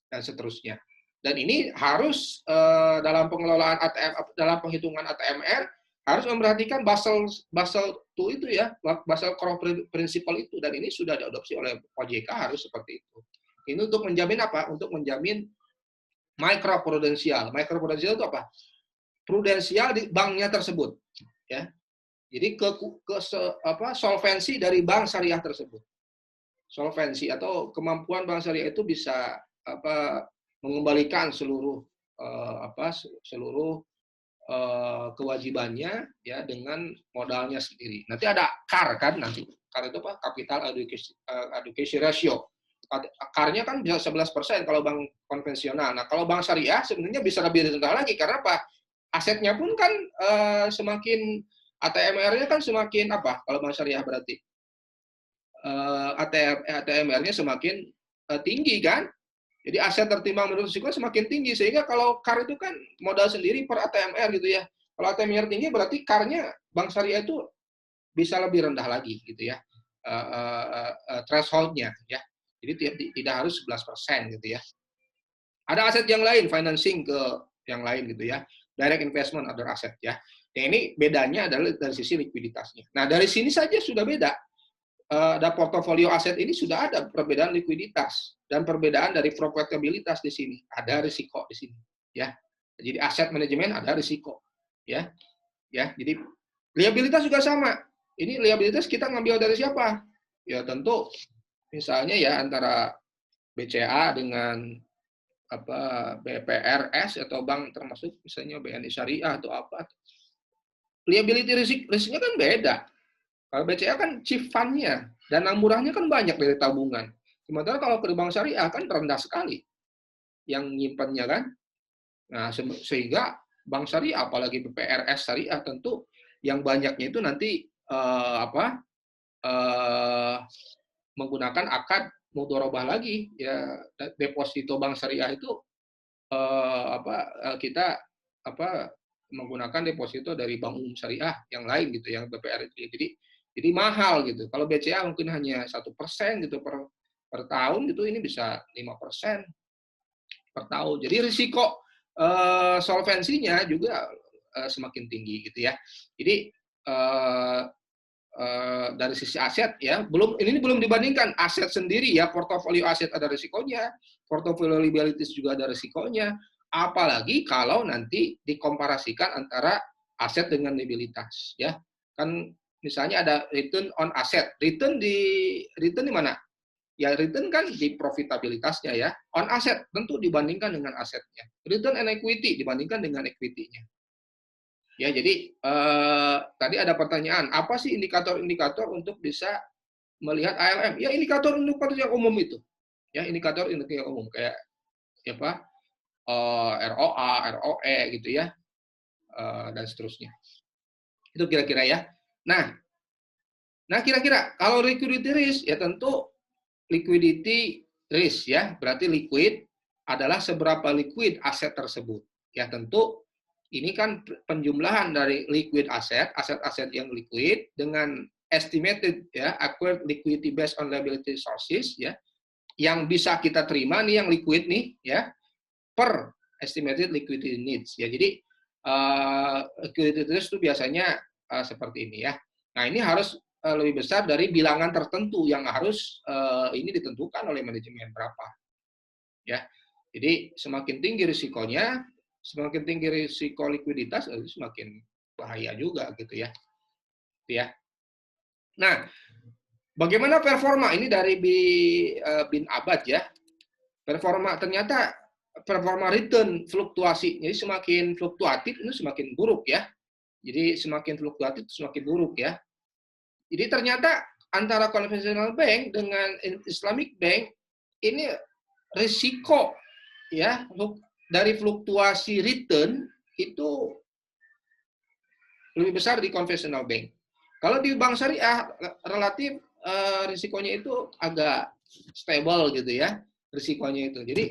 dan seterusnya. Dan ini harus dalam pengelolaan dalam penghitungan ATMR harus memperhatikan Basel II itu ya, Basel Core Principle itu, dan ini sudah diadopsi oleh OJK, harus seperti itu. Ini untuk menjamin apa? Untuk menjamin mikroprudensial. Mikroprudensial itu apa? Prudensial di banknya tersebut, ya. Jadi solvensi dari bank syariah tersebut. Solvensi atau kemampuan bank syariah itu bisa mengembalikan seluruh kewajibannya ya dengan modalnya sendiri. Nanti ada CAR kan nanti. CAR itu apa? Capital Adequacy Ratio. CAR-nya kan bisa 11% kalau bank konvensional. Nah, kalau bank syariah sebenarnya bisa lebih rendah lagi karena apa? Asetnya pun kan semakin ATMR-nya kan semakin apa? Kalau bank syariah berarti ATMR-nya semakin tinggi kan? Jadi aset tertimbang menurut risiko semakin tinggi sehingga kalau CAR itu kan modal sendiri per ATMR gitu ya. Kalau ATMR tinggi berarti CAR-nya bank syariah itu bisa lebih rendah lagi gitu ya. Threshold-nya ya. Jadi tidak harus 11% gitu ya. Ada aset yang lain, financing ke yang lain gitu ya. Direct investment, other asset ya. Yang ini bedanya adalah dari sisi likuiditasnya. Nah, dari sini saja sudah beda. Ada portofolio aset ini sudah ada perbedaan likuiditas dan perbedaan dari profitabilitas di sini. Ada risiko di sini, ya. Jadi aset manajemen ada risiko, ya. Ya, jadi liabilitas juga sama. Ini liabilitas kita ngambil dari siapa? Ya tentu misalnya ya antara BCA dengan BPRS atau bank termasuk misalnya BNI Syariah atau apa. Liability risknya kan beda. Kalau BCA kan chief fund-nya, dana murahnya kan banyak dari tabungan. Sementara kalau ke bank syariah kan rendah sekali yang nyimpannya kan. Nah, sehingga bank syariah, apalagi BPRS syariah tentu yang banyaknya itu nanti menggunakan akad mudharabah lagi ya, deposito bank syariah itu kita menggunakan deposito dari bank umum syariah yang lain gitu, yang BPR itu. Jadi mahal gitu. Kalau BCA mungkin hanya 1% gitu per tahun gitu, ini bisa 5% per tahun. Jadi risiko solvensinya juga semakin tinggi gitu ya. Jadi dari sisi aset ya, ini belum dibandingkan aset sendiri ya, portofolio aset ada risikonya, portofolio liabilities juga ada risikonya, apalagi kalau nanti dikomparasikan antara aset dengan liabilitas ya. Kan misalnya ada return on asset, return di mana? Ya return kan di profitabilitasnya ya. On asset tentu dibandingkan dengan asetnya. Return on equity dibandingkan dengan equity-nya. Ya, jadi tadi ada pertanyaan, apa sih indikator-indikator untuk bisa melihat ALM? Ya, indikator-indikator yang umum itu. Ya, indikator-indikator yang umum kayak apa? ROA, ROE gitu ya. Dan seterusnya. Itu kira-kira ya. Nah, kira-kira kalau liquidity risk ya tentu liquidity risk ya, berarti liquid adalah seberapa liquid aset tersebut. Ya, tentu ini kan penjumlahan dari liquid aset yang liquid dengan estimated ya, acquired liquidity based on liability sources ya, yang bisa kita terima nih yang liquid nih ya, per estimated liquidity needs ya. Jadi liquidity risk itu biasanya seperti ini ya. Nah, ini harus lebih besar dari bilangan tertentu yang harus ini ditentukan oleh manajemen berapa ya. Jadi semakin tinggi risikonya, semakin tinggi risiko likuiditas, semakin bahaya juga gitu ya. Ya. Nah, bagaimana performa ini dari bin Abad ya? Ternyata performa return fluktuasi, jadi semakin fluktuatif itu semakin buruk ya. Jadi semakin fluktuatif semakin buruk ya. Jadi ternyata antara konvensional bank dengan Islamic bank ini risiko ya dari fluktuasi return itu lebih besar di konvensional bank. Kalau di bank syariah relatif risikonya itu agak stable gitu ya, risikonya itu. Jadi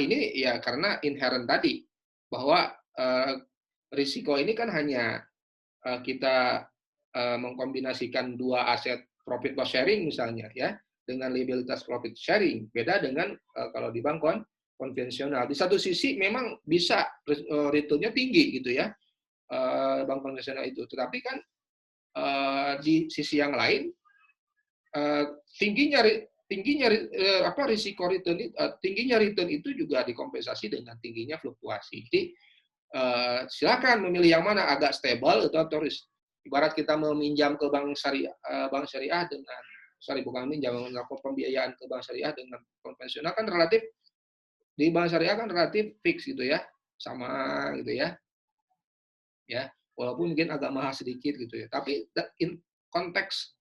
ini ya karena inherent tadi bahwa risiko ini kan hanya kita mengkombinasikan dua aset profit loss sharing misalnya ya dengan liabilitas profit sharing. Beda dengan kalau di bank konvensional. Di satu sisi memang bisa return-nya tinggi gitu ya, bank konvensional itu. Tetapi kan di sisi yang lain tingginya risiko return, tingginya return itu juga dikompensasi dengan tingginya fluktuasi. Jadi silakan memilih yang mana, agak stable atau Ibarat kita meminjam ke bank syariah dengan, bukan minjam, melakukan pembiayaan ke bank syariah dengan konvensional kan relatif, di bank syariah kan relatif fix gitu ya, sama gitu ya, walaupun mungkin agak mahal sedikit gitu ya, tapi konteks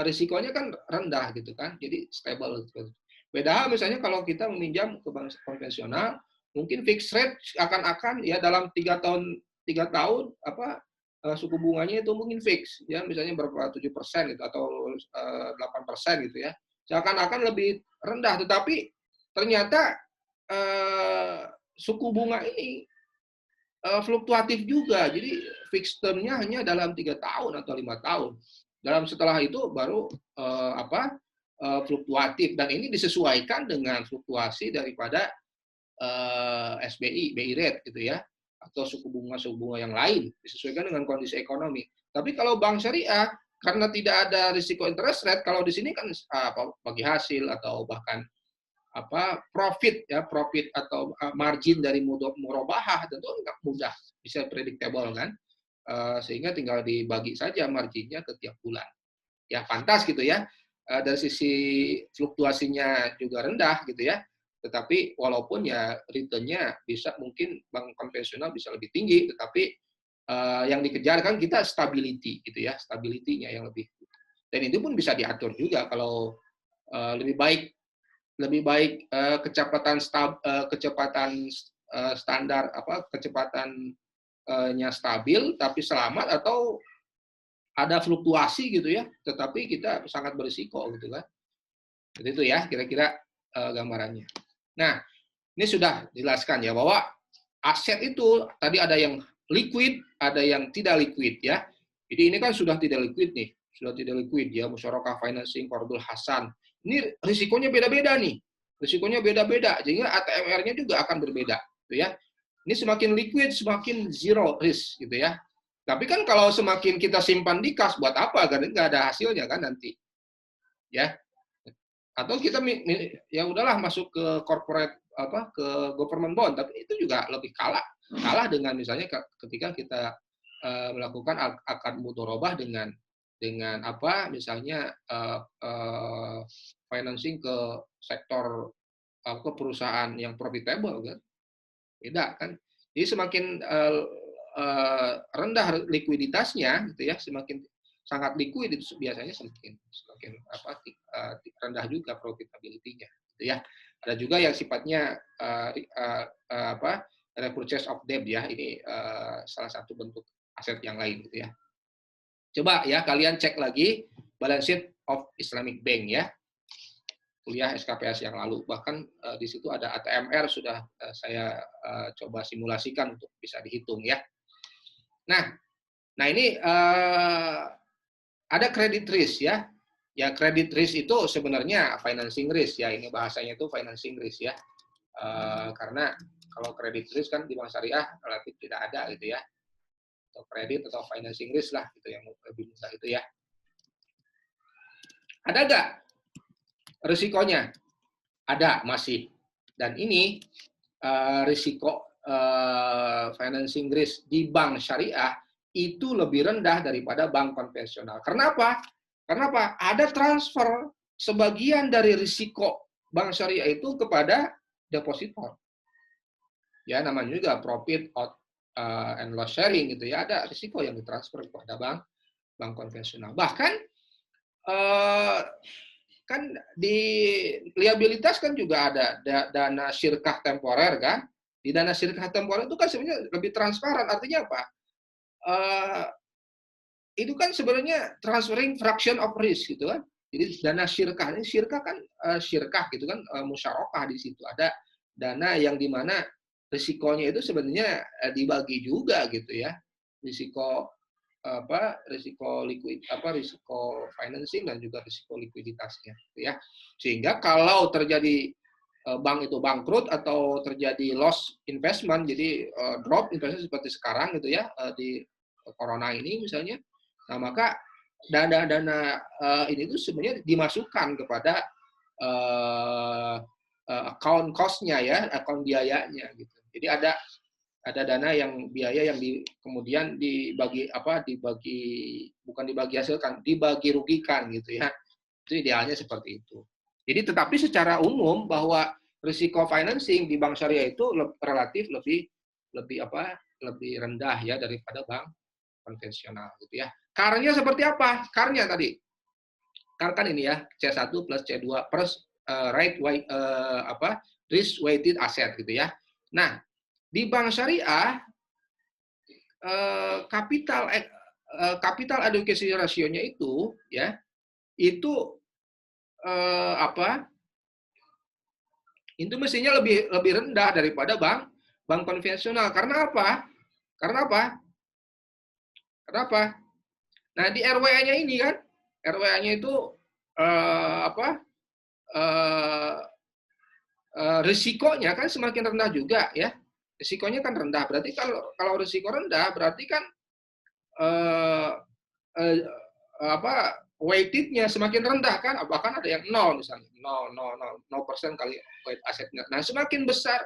risikonya kan rendah gitu kan, jadi stable gitu. Beda hal misalnya kalau kita meminjam ke bank konvensional, mungkin fixed rate akan ya dalam 3 tahun suku bunganya itu mungkin fix ya, misalnya berapa 7% gitu atau 8% gitu ya, seakan-akan lebih rendah, tetapi ternyata suku bunga ini fluktuatif juga, jadi fixed term-nya hanya dalam 3 tahun atau 5 tahun. Setelah itu baru fluktuatif, dan ini disesuaikan dengan fluktuasi daripada BI rate gitu ya, atau suku bunga yang lain, disesuaikan dengan kondisi ekonomi. Tapi kalau bank syariah, karena tidak ada risiko interest rate, kalau di sini kan bagi hasil atau bahkan profit atau margin dari murabahah, tentu nggak mudah bisa predictable kan, sehingga tinggal dibagi saja marginnya ke tiap bulan. Ya pantas gitu ya, dari sisi fluktuasinya juga rendah gitu ya, tetapi walaupun ya return-nya bisa mungkin bank konvensional bisa lebih tinggi, tetapi yang dikejar kan kita stability gitu ya, stability-nya yang lebih, dan itu pun bisa diatur juga kalau lebih baik kecepatan standar kecepatannya stabil tapi selamat, atau ada fluktuasi gitu ya, tetapi kita sangat berisiko gitu kan. Jadi itu ya kira-kira gambarannya. Nah, ini sudah dijelaskan ya bahwa aset itu tadi ada yang liquid, ada yang tidak liquid ya. Jadi ini kan sudah tidak liquid nih, ya, musyarakah financing, qardul hasan. Ini risikonya beda-beda nih. Risikonya beda-beda, sehingga ATMR-nya juga akan berbeda gitu ya. Ini semakin liquid semakin zero risk gitu ya. Tapi kan kalau semakin kita simpan di kas, buat apa? Karena nggak ada hasilnya kan nanti. Ya. Atau kita ya udahlah masuk ke corporate ke government bond, tapi itu juga lebih kalah dengan misalnya ketika kita melakukan akad mudharabah dengan misalnya financing ke sektor ke perusahaan yang profitable kan. Beda kan. Jadi semakin rendah likuiditasnya gitu ya, semakin sangat liquid itu biasanya semakin rendah juga profitability-nya gitu ya. Ada juga yang sifatnya repurchase of debt ya, ini salah satu bentuk aset yang lain gitu ya. Coba ya kalian cek lagi balance sheet of Islamic Bank ya, kuliah SKPS yang lalu, bahkan di situ ada ATMR sudah saya coba simulasikan untuk bisa dihitung ya. Nah ini ada credit risk ya. Ya credit risk itu sebenarnya financing risk ya, ini bahasanya itu financing risk ya. Karena kalau credit risk kan di bank syariah relatif tidak ada gitu ya. Atau kredit atau financing risk lah gitu yang lebih mudah itu ya. Ada nggak risikonya? Ada masih. Dan ini risiko financing risk di bank syariah itu lebih rendah daripada bank konvensional. Kenapa? Ada transfer sebagian dari risiko bank syariah itu kepada depositor. Ya namanya juga profit and loss sharing gitu ya, ada risiko yang ditransfer kepada bank konvensional. Bahkan kan di liabilitas kan juga ada dana syirkah temporer kan. Di dana syirkah temporer itu kan sebenarnya lebih transparan. Artinya apa? Itu kan sebenarnya transferring fraction of risk gitu kan. Jadi dana syirkah, ini syirkah kan syirkah gitu kan, musyarakah di situ. Ada dana yang dimana risikonya itu sebenarnya dibagi juga gitu ya. Risiko risiko financing dan juga risiko likuiditasnya gitu ya. Sehingga kalau terjadi bank itu bangkrut atau terjadi loss investment, jadi drop investment seperti sekarang gitu ya, di corona ini misalnya, nah maka dana-dana ini itu sebenarnya dimasukkan kepada account cost-nya ya, account biayanya gitu. Jadi ada ada dana yang biaya yang kemudian bukan dibagi hasilkan, dibagi rugikan gitu ya. Itu idealnya seperti itu. Jadi tetapi secara umum bahwa risiko financing di bank syariah itu relatif lebih rendah ya daripada bank konvensional gitu ya. CAR-nya seperti apa? CAR-nya tadi. CAR kan ini ya, C1 plus C2 plus risk weighted asset gitu ya. Nah, di bank syariah capital adequacy ratio-nya itu ya, itu itu mestinya lebih rendah daripada bank konvensional. Karena apa? Karena apa? Nah, di RWA-nya ini kan, RWA-nya itu risikonya kan semakin rendah juga ya. Risikonya kan rendah. Berarti kalau risiko rendah berarti kan weighted-nya semakin rendah kan, bahkan ada yang 0 misalnya, 0% kali weight asetnya. Nah, semakin besar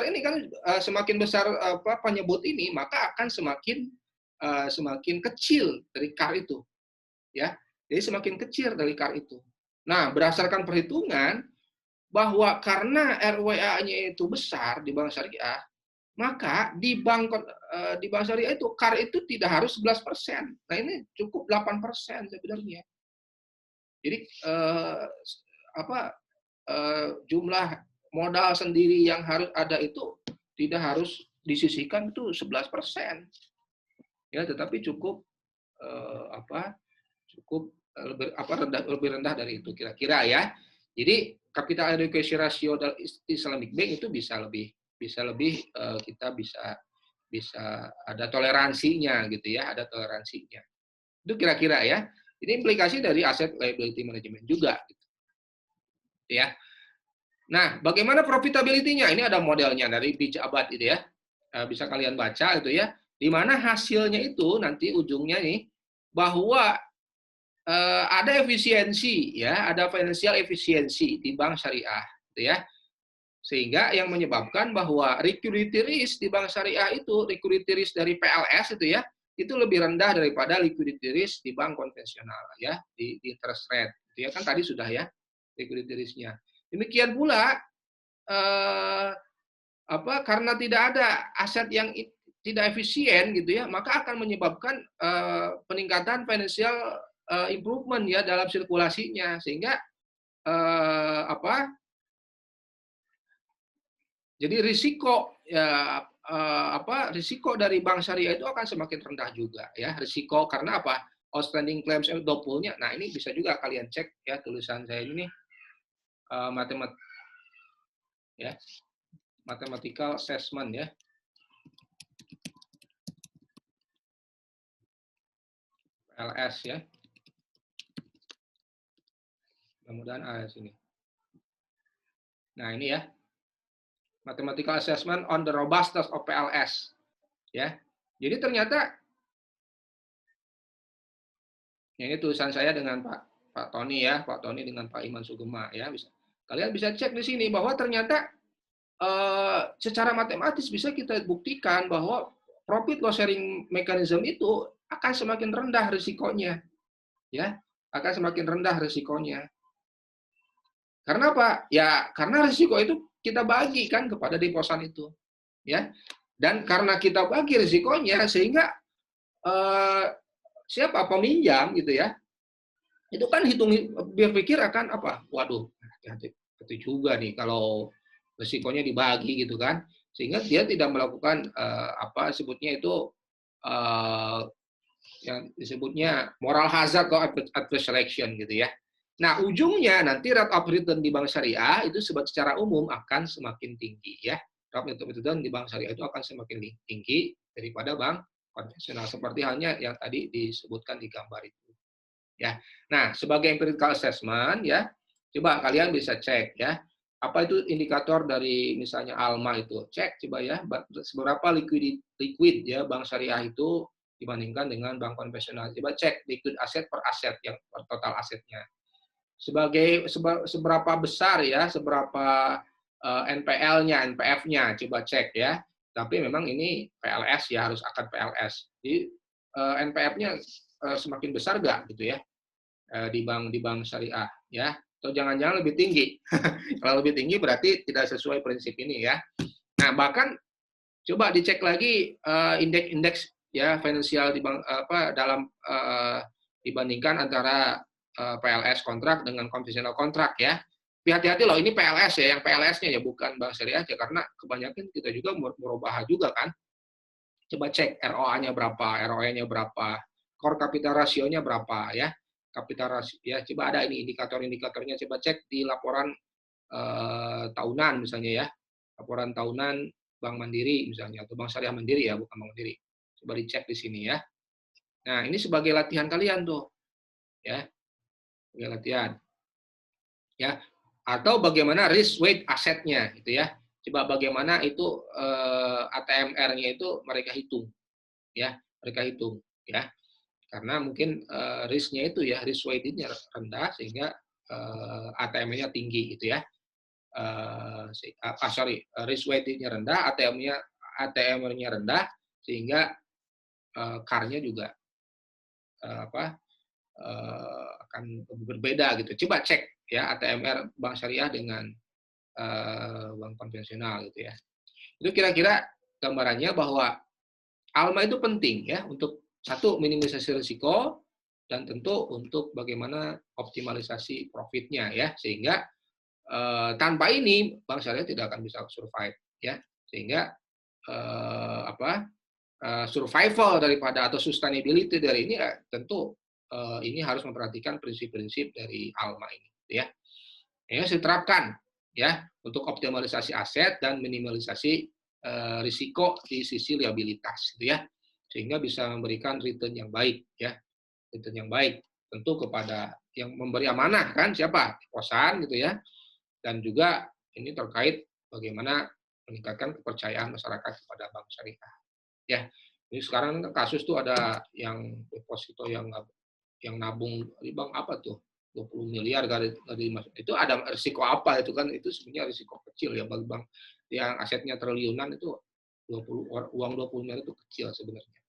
ini kan semakin besar penyebut ini, maka akan semakin kecil dari CAR itu. Ya. Jadi semakin kecil dari CAR itu. Nah, berdasarkan perhitungan bahwa karena RWA-nya itu besar di bank syariah, maka di bank syariah itu CAR itu tidak harus 11%. Nah, ini cukup 8% sebenarnya. Jadi jumlah modal sendiri yang harus ada itu tidak harus disisihkan itu 11%. Ya, tetapi cukup lebih rendah dari itu kira-kira ya. Jadi capital adequacy ratio Islamic Bank itu bisa lebih kita bisa ada toleransinya gitu ya, ada toleransinya. Itu kira-kira ya. Ini implikasi dari asset liability management juga gitu. Ya. Nah, bagaimana profitability-nya? Ini ada modelnya dari Bijabad itu ya. Bisa kalian baca itu ya. Di mana hasilnya itu nanti ujungnya nih bahwa ada efisiensi ya, ada financial efisiensi di bank syariah gitu ya. Sehingga yang menyebabkan bahwa liquidity risk di bank syariah itu, liquidity risk dari PLS itu ya, itu lebih rendah daripada liquidity risk di bank konvensional ya, di interest rate. Itu ya kan tadi sudah ya liquidity risk-nya. Demikian pula karena tidak ada aset yang tidak efisien gitu ya, maka akan menyebabkan peningkatan financial improvement ya dalam sirkulasinya, sehingga jadi risiko ya risiko dari bank syariah itu akan semakin rendah juga ya, risiko karena apa? Outstanding claims pool-nya. Nah, ini bisa juga kalian cek ya tulisan saya ini mathematical assessment ya. LS ya. Mudah-mudahan ada sini. Nah, ini ya. Mathematical assessment on the robustness of PLS. Ya. Jadi ternyata ini tulisan saya dengan Pak Tony ya, Pak Tony dengan Pak Iman Sugema ya, bisa. Kalian bisa cek di sini bahwa ternyata secara matematis bisa kita buktikan bahwa profit loss sharing mechanism itu akan semakin rendah risikonya. Ya, akan semakin rendah risikonya. Karena apa? Ya, karena risiko itu kita bagikan kepada deposan itu. Ya. Dan karena kita bagi risikonya sehingga siapa peminjam gitu ya, itu kan berpikir akan apa? Waduh, hati-hati juga nih kalau risikonya dibagi gitu kan, sehingga dia tidak melakukan sebutnya itu yang disebutnya moral hazard atau adverse selection gitu ya. Nah, ujungnya nanti rate of return di bank syariah itu secara umum akan semakin tinggi ya. Rate of return di bank syariah itu akan semakin tinggi daripada bank konvensional, seperti halnya yang tadi disebutkan di gambar itu. Ya. Nah, sebagai empirical assessment ya, coba kalian bisa cek ya. Apa itu indikator dari misalnya ALMA itu? Cek coba ya, seberapa liquid ya bank syariah itu dibandingkan dengan bank konvensional. Coba cek liquid aset per aset yang total asetnya. Seberapa besar ya, seberapa NPL-nya, NPF-nya, coba cek ya. Tapi memang ini PLS ya, harus akad PLS. Jadi NPF-nya semakin besar nggak gitu ya di bank syariah ya, atau jangan-jangan lebih tinggi. Kalau lebih tinggi berarti tidak sesuai prinsip ini ya. Nah, bahkan coba dicek lagi indeks ya finansial di bank dalam dibandingkan antara PLS kontrak dengan konvensional kontrak ya. Hati-hati loh, ini PLS ya, yang PLS-nya ya, bukan bank syariah aja, karena kebanyakan kita juga merubah juga kan. Coba cek ROA-nya berapa, ROE-nya berapa, core capital ratio-nya berapa ya. Capital ratio ya, coba ada ini indikator-indikatornya, coba cek di laporan tahunan misalnya ya. Laporan tahunan Bank Mandiri misalnya, atau Bank Syariah Mandiri ya, bukan Bank Mandiri. Coba dicek di sini ya. Nah, ini sebagai latihan kalian tuh. Ya. Sebagai latihan. Ya. Atau bagaimana risk weight asetnya gitu ya. Coba bagaimana itu ATMR-nya itu mereka hitung. Ya, mereka hitung ya. Karena mungkin risk-nya itu ya, risk weight-nya rendah sehingga ATM-nya tinggi gitu ya. Risk weight-nya rendah, ATM-nya rendah sehingga CAR-nya juga akan berbeda gitu. Coba cek ya ATMR bank syariah dengan bank konvensional gitu ya. Itu kira-kira gambarannya bahwa ALMA itu penting ya untuk satu, minimalisasi risiko, dan tentu untuk bagaimana optimalisasi profitnya ya, sehingga tanpa ini bank syariah tidak akan bisa survive ya, sehingga survival daripada atau sustainability dari ini tentu ini harus memperhatikan prinsip-prinsip dari ALMA ini ya. Ini harus diterapkan ya untuk optimalisasi aset dan minimalisasi risiko di sisi liabilitas gitu ya, sehingga bisa memberikan return yang baik ya, return yang baik tentu kepada yang memberi amanah kan, siapa, kosan gitu ya, dan juga ini terkait bagaimana meningkatkan kepercayaan masyarakat kepada bank syariah ya. Ini sekarang kasus tuh ada yang deposito yang nabung di bank apa tuh 20 miliar dari itu, ada risiko apa itu kan, itu sebenarnya risiko kecil ya bagi bank yang asetnya triliunan, itu 20 uang 20 miliar itu kecil sebenarnya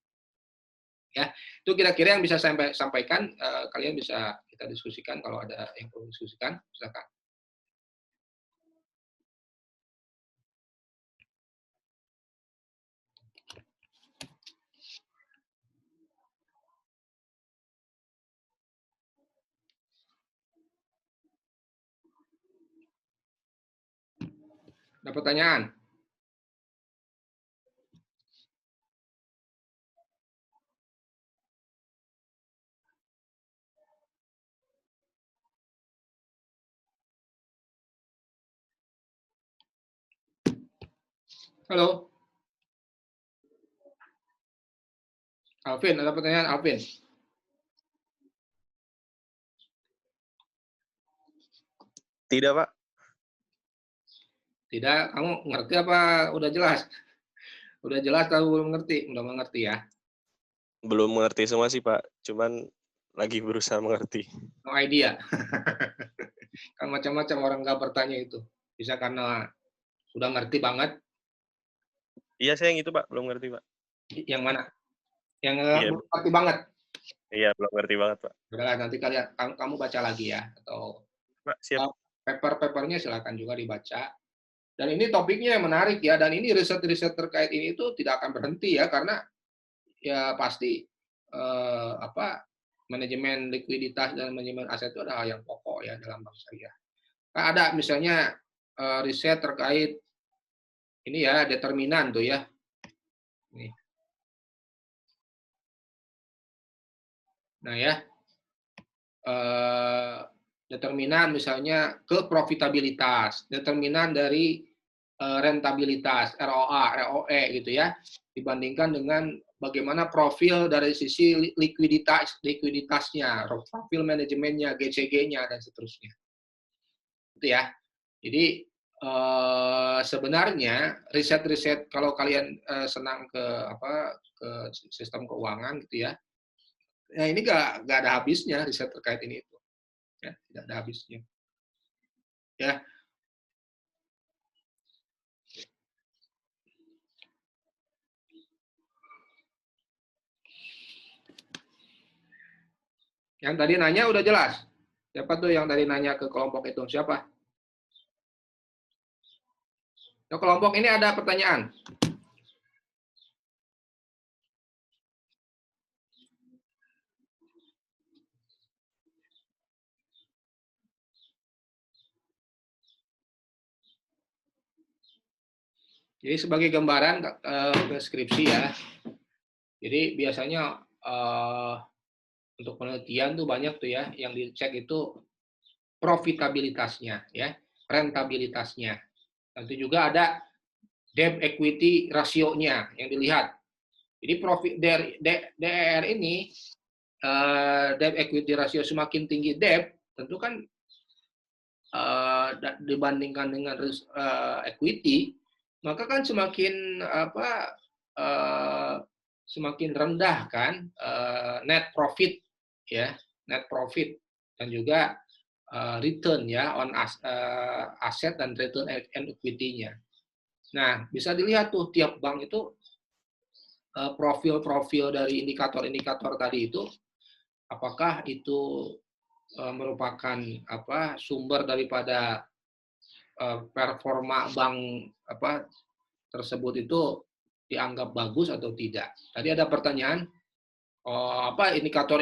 ya. Itu kira-kira yang bisa saya sampaikan. Kalian bisa kita diskusikan, kalau ada yang perlu diskusikan silakan. Ada pertanyaan? Halo? Alvin, ada pertanyaan Alvin? Tidak, Pak. Tidak, kamu ngerti apa udah jelas? Udah jelas atau belum ngerti? Udah mengerti ya? Belum mengerti semua sih, Pak. Cuman lagi berusaha mengerti. No idea. Kan macam-macam orang nggak bertanya itu. Bisa karena sudah ngerti banget. Iya, saya yang itu, Pak. Belum ngerti, Pak. Yang mana? Yang Iya, belum ngerti banget? Iya, belum ngerti banget, Pak. Udahlah, nanti kamu baca lagi ya. Atau Pak, siap. paper-papernya silakan juga dibaca. Dan ini topiknya yang menarik ya. Dan ini riset-riset terkait ini itu tidak akan berhenti ya. Karena ya pasti manajemen likuiditas dan manajemen aset itu adalah hal yang pokok ya dalam bank syariah. Nah, ada misalnya riset terkait ini ya, determinan tuh ya. Nih. Nah ya, determinan misalnya ke profitabilitas, determinan dari rentabilitas, ROA, ROE gitu ya, dibandingkan dengan bagaimana profil dari sisi likuiditasnya, profil manajemennya, GCG-nya, dan seterusnya. Itu ya. Jadi sebenarnya riset-riset, kalau kalian senang ke sistem keuangan gitu ya, nah ini nggak ada habisnya riset terkait ini itu, ya tidak ada habisnya. Ya. Yang tadi nanya udah jelas? Siapa tuh yang tadi nanya ke kelompok itu? Siapa? Nah, kelompok ini ada pertanyaan. Jadi sebagai gambaran deskripsi ya. Jadi biasanya untuk penelitian tuh banyak tuh ya yang dicek itu profitabilitasnya ya, rentabilitasnya. Tentu juga ada debt equity rasionya yang dilihat. Jadi profit DER ini debt equity ratio semakin tinggi debt tentu kan dibandingkan dengan equity maka kan semakin semakin rendah kan net profit ya, net profit dan juga return ya on aset dan return and equity-nya. Nah, bisa dilihat tuh tiap bank itu profil-profil dari indikator-indikator tadi itu apakah itu merupakan sumber daripada performa bank tersebut itu dianggap bagus atau tidak. Tadi ada pertanyaan indikator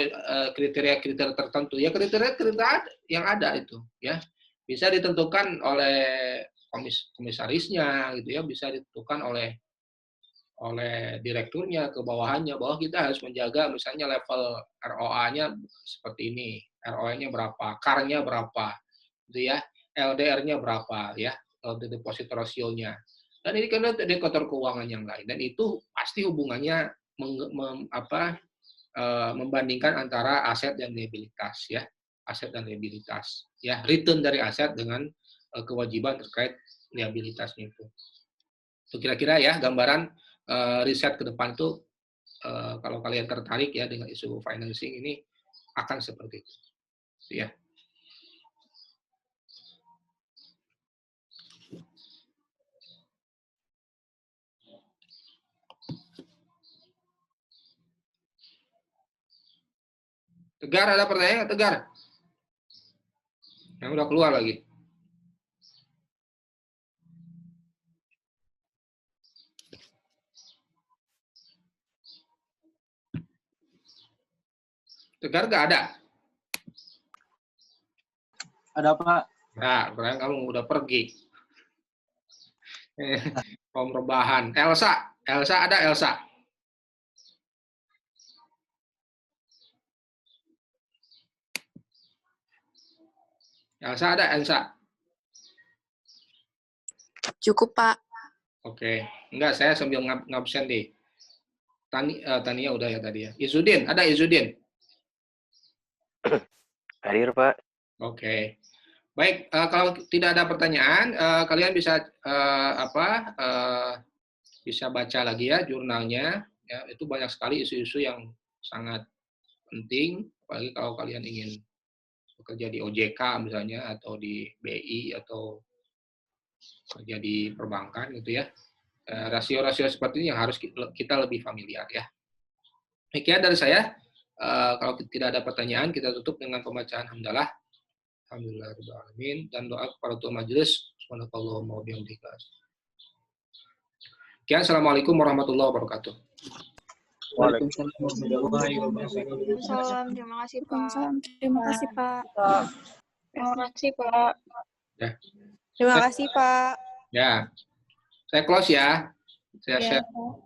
kriteria-kriteria tertentu ya, kriteria yang ada itu ya bisa ditentukan oleh komisarisnya gitu ya, bisa ditentukan oleh direkturnya ke bawahannya bahwa kita harus menjaga misalnya level ROA-nya seperti ini, ROA-nya berapa, CAR-nya berapa, gitu ya, LDR-nya berapa ya, deposit ratio-nya. Dan ini kan indikator keuangan yang lain dan itu pasti hubungannya membandingkan antara aset dan liabilitas ya, aset dan liabilitas ya, return dari aset dengan kewajiban terkait liabilitasnya itu. Itu kira-kira ya gambaran riset ke depan itu kalau kalian tertarik ya dengan isu financing ini akan seperti itu ya. Tegar, ada pertanyaan nggak Tegar? Yang udah keluar lagi. Tegar nggak ada? Ada Pak. Nah, berarti kamu udah pergi. Kaum rebahan. Elsa ada Elsa? Elsa ada Elsa? Cukup, Pak. Oke, enggak saya sambil ngabsen deh. Tania udah ya tadi ya. Izudin, ada Izudin? Hadir, Pak. Oke. Baik, kalau tidak ada pertanyaan, kalian bisa bisa baca lagi ya jurnalnya. Ya, itu banyak sekali isu-isu yang sangat penting, apalagi kalau kalian ingin bekerja di OJK misalnya, atau di BI, atau kerja di perbankan gitu ya. Rasio-rasio seperti ini yang harus kita lebih familiar ya. Demikian dari saya. Kalau tidak ada pertanyaan, kita tutup dengan pembacaan hamdalah. Alhamdulillahirrahmanirrahim. Dan doa kepada Tuhan Majelis. Subhanakallahumma wa bihamdika. Sekian, Assalamualaikum warahmatullahi wabarakatuh. Waalaikumsalam warahmatullahi wabarakatuh. Waalaikumsalam. Terima kasih, Pak. Terima kasih, Pak. Terima kasih, Pak. Ya. Terima kasih, Pak. Ya. Saya close ya. Saya Ya. share.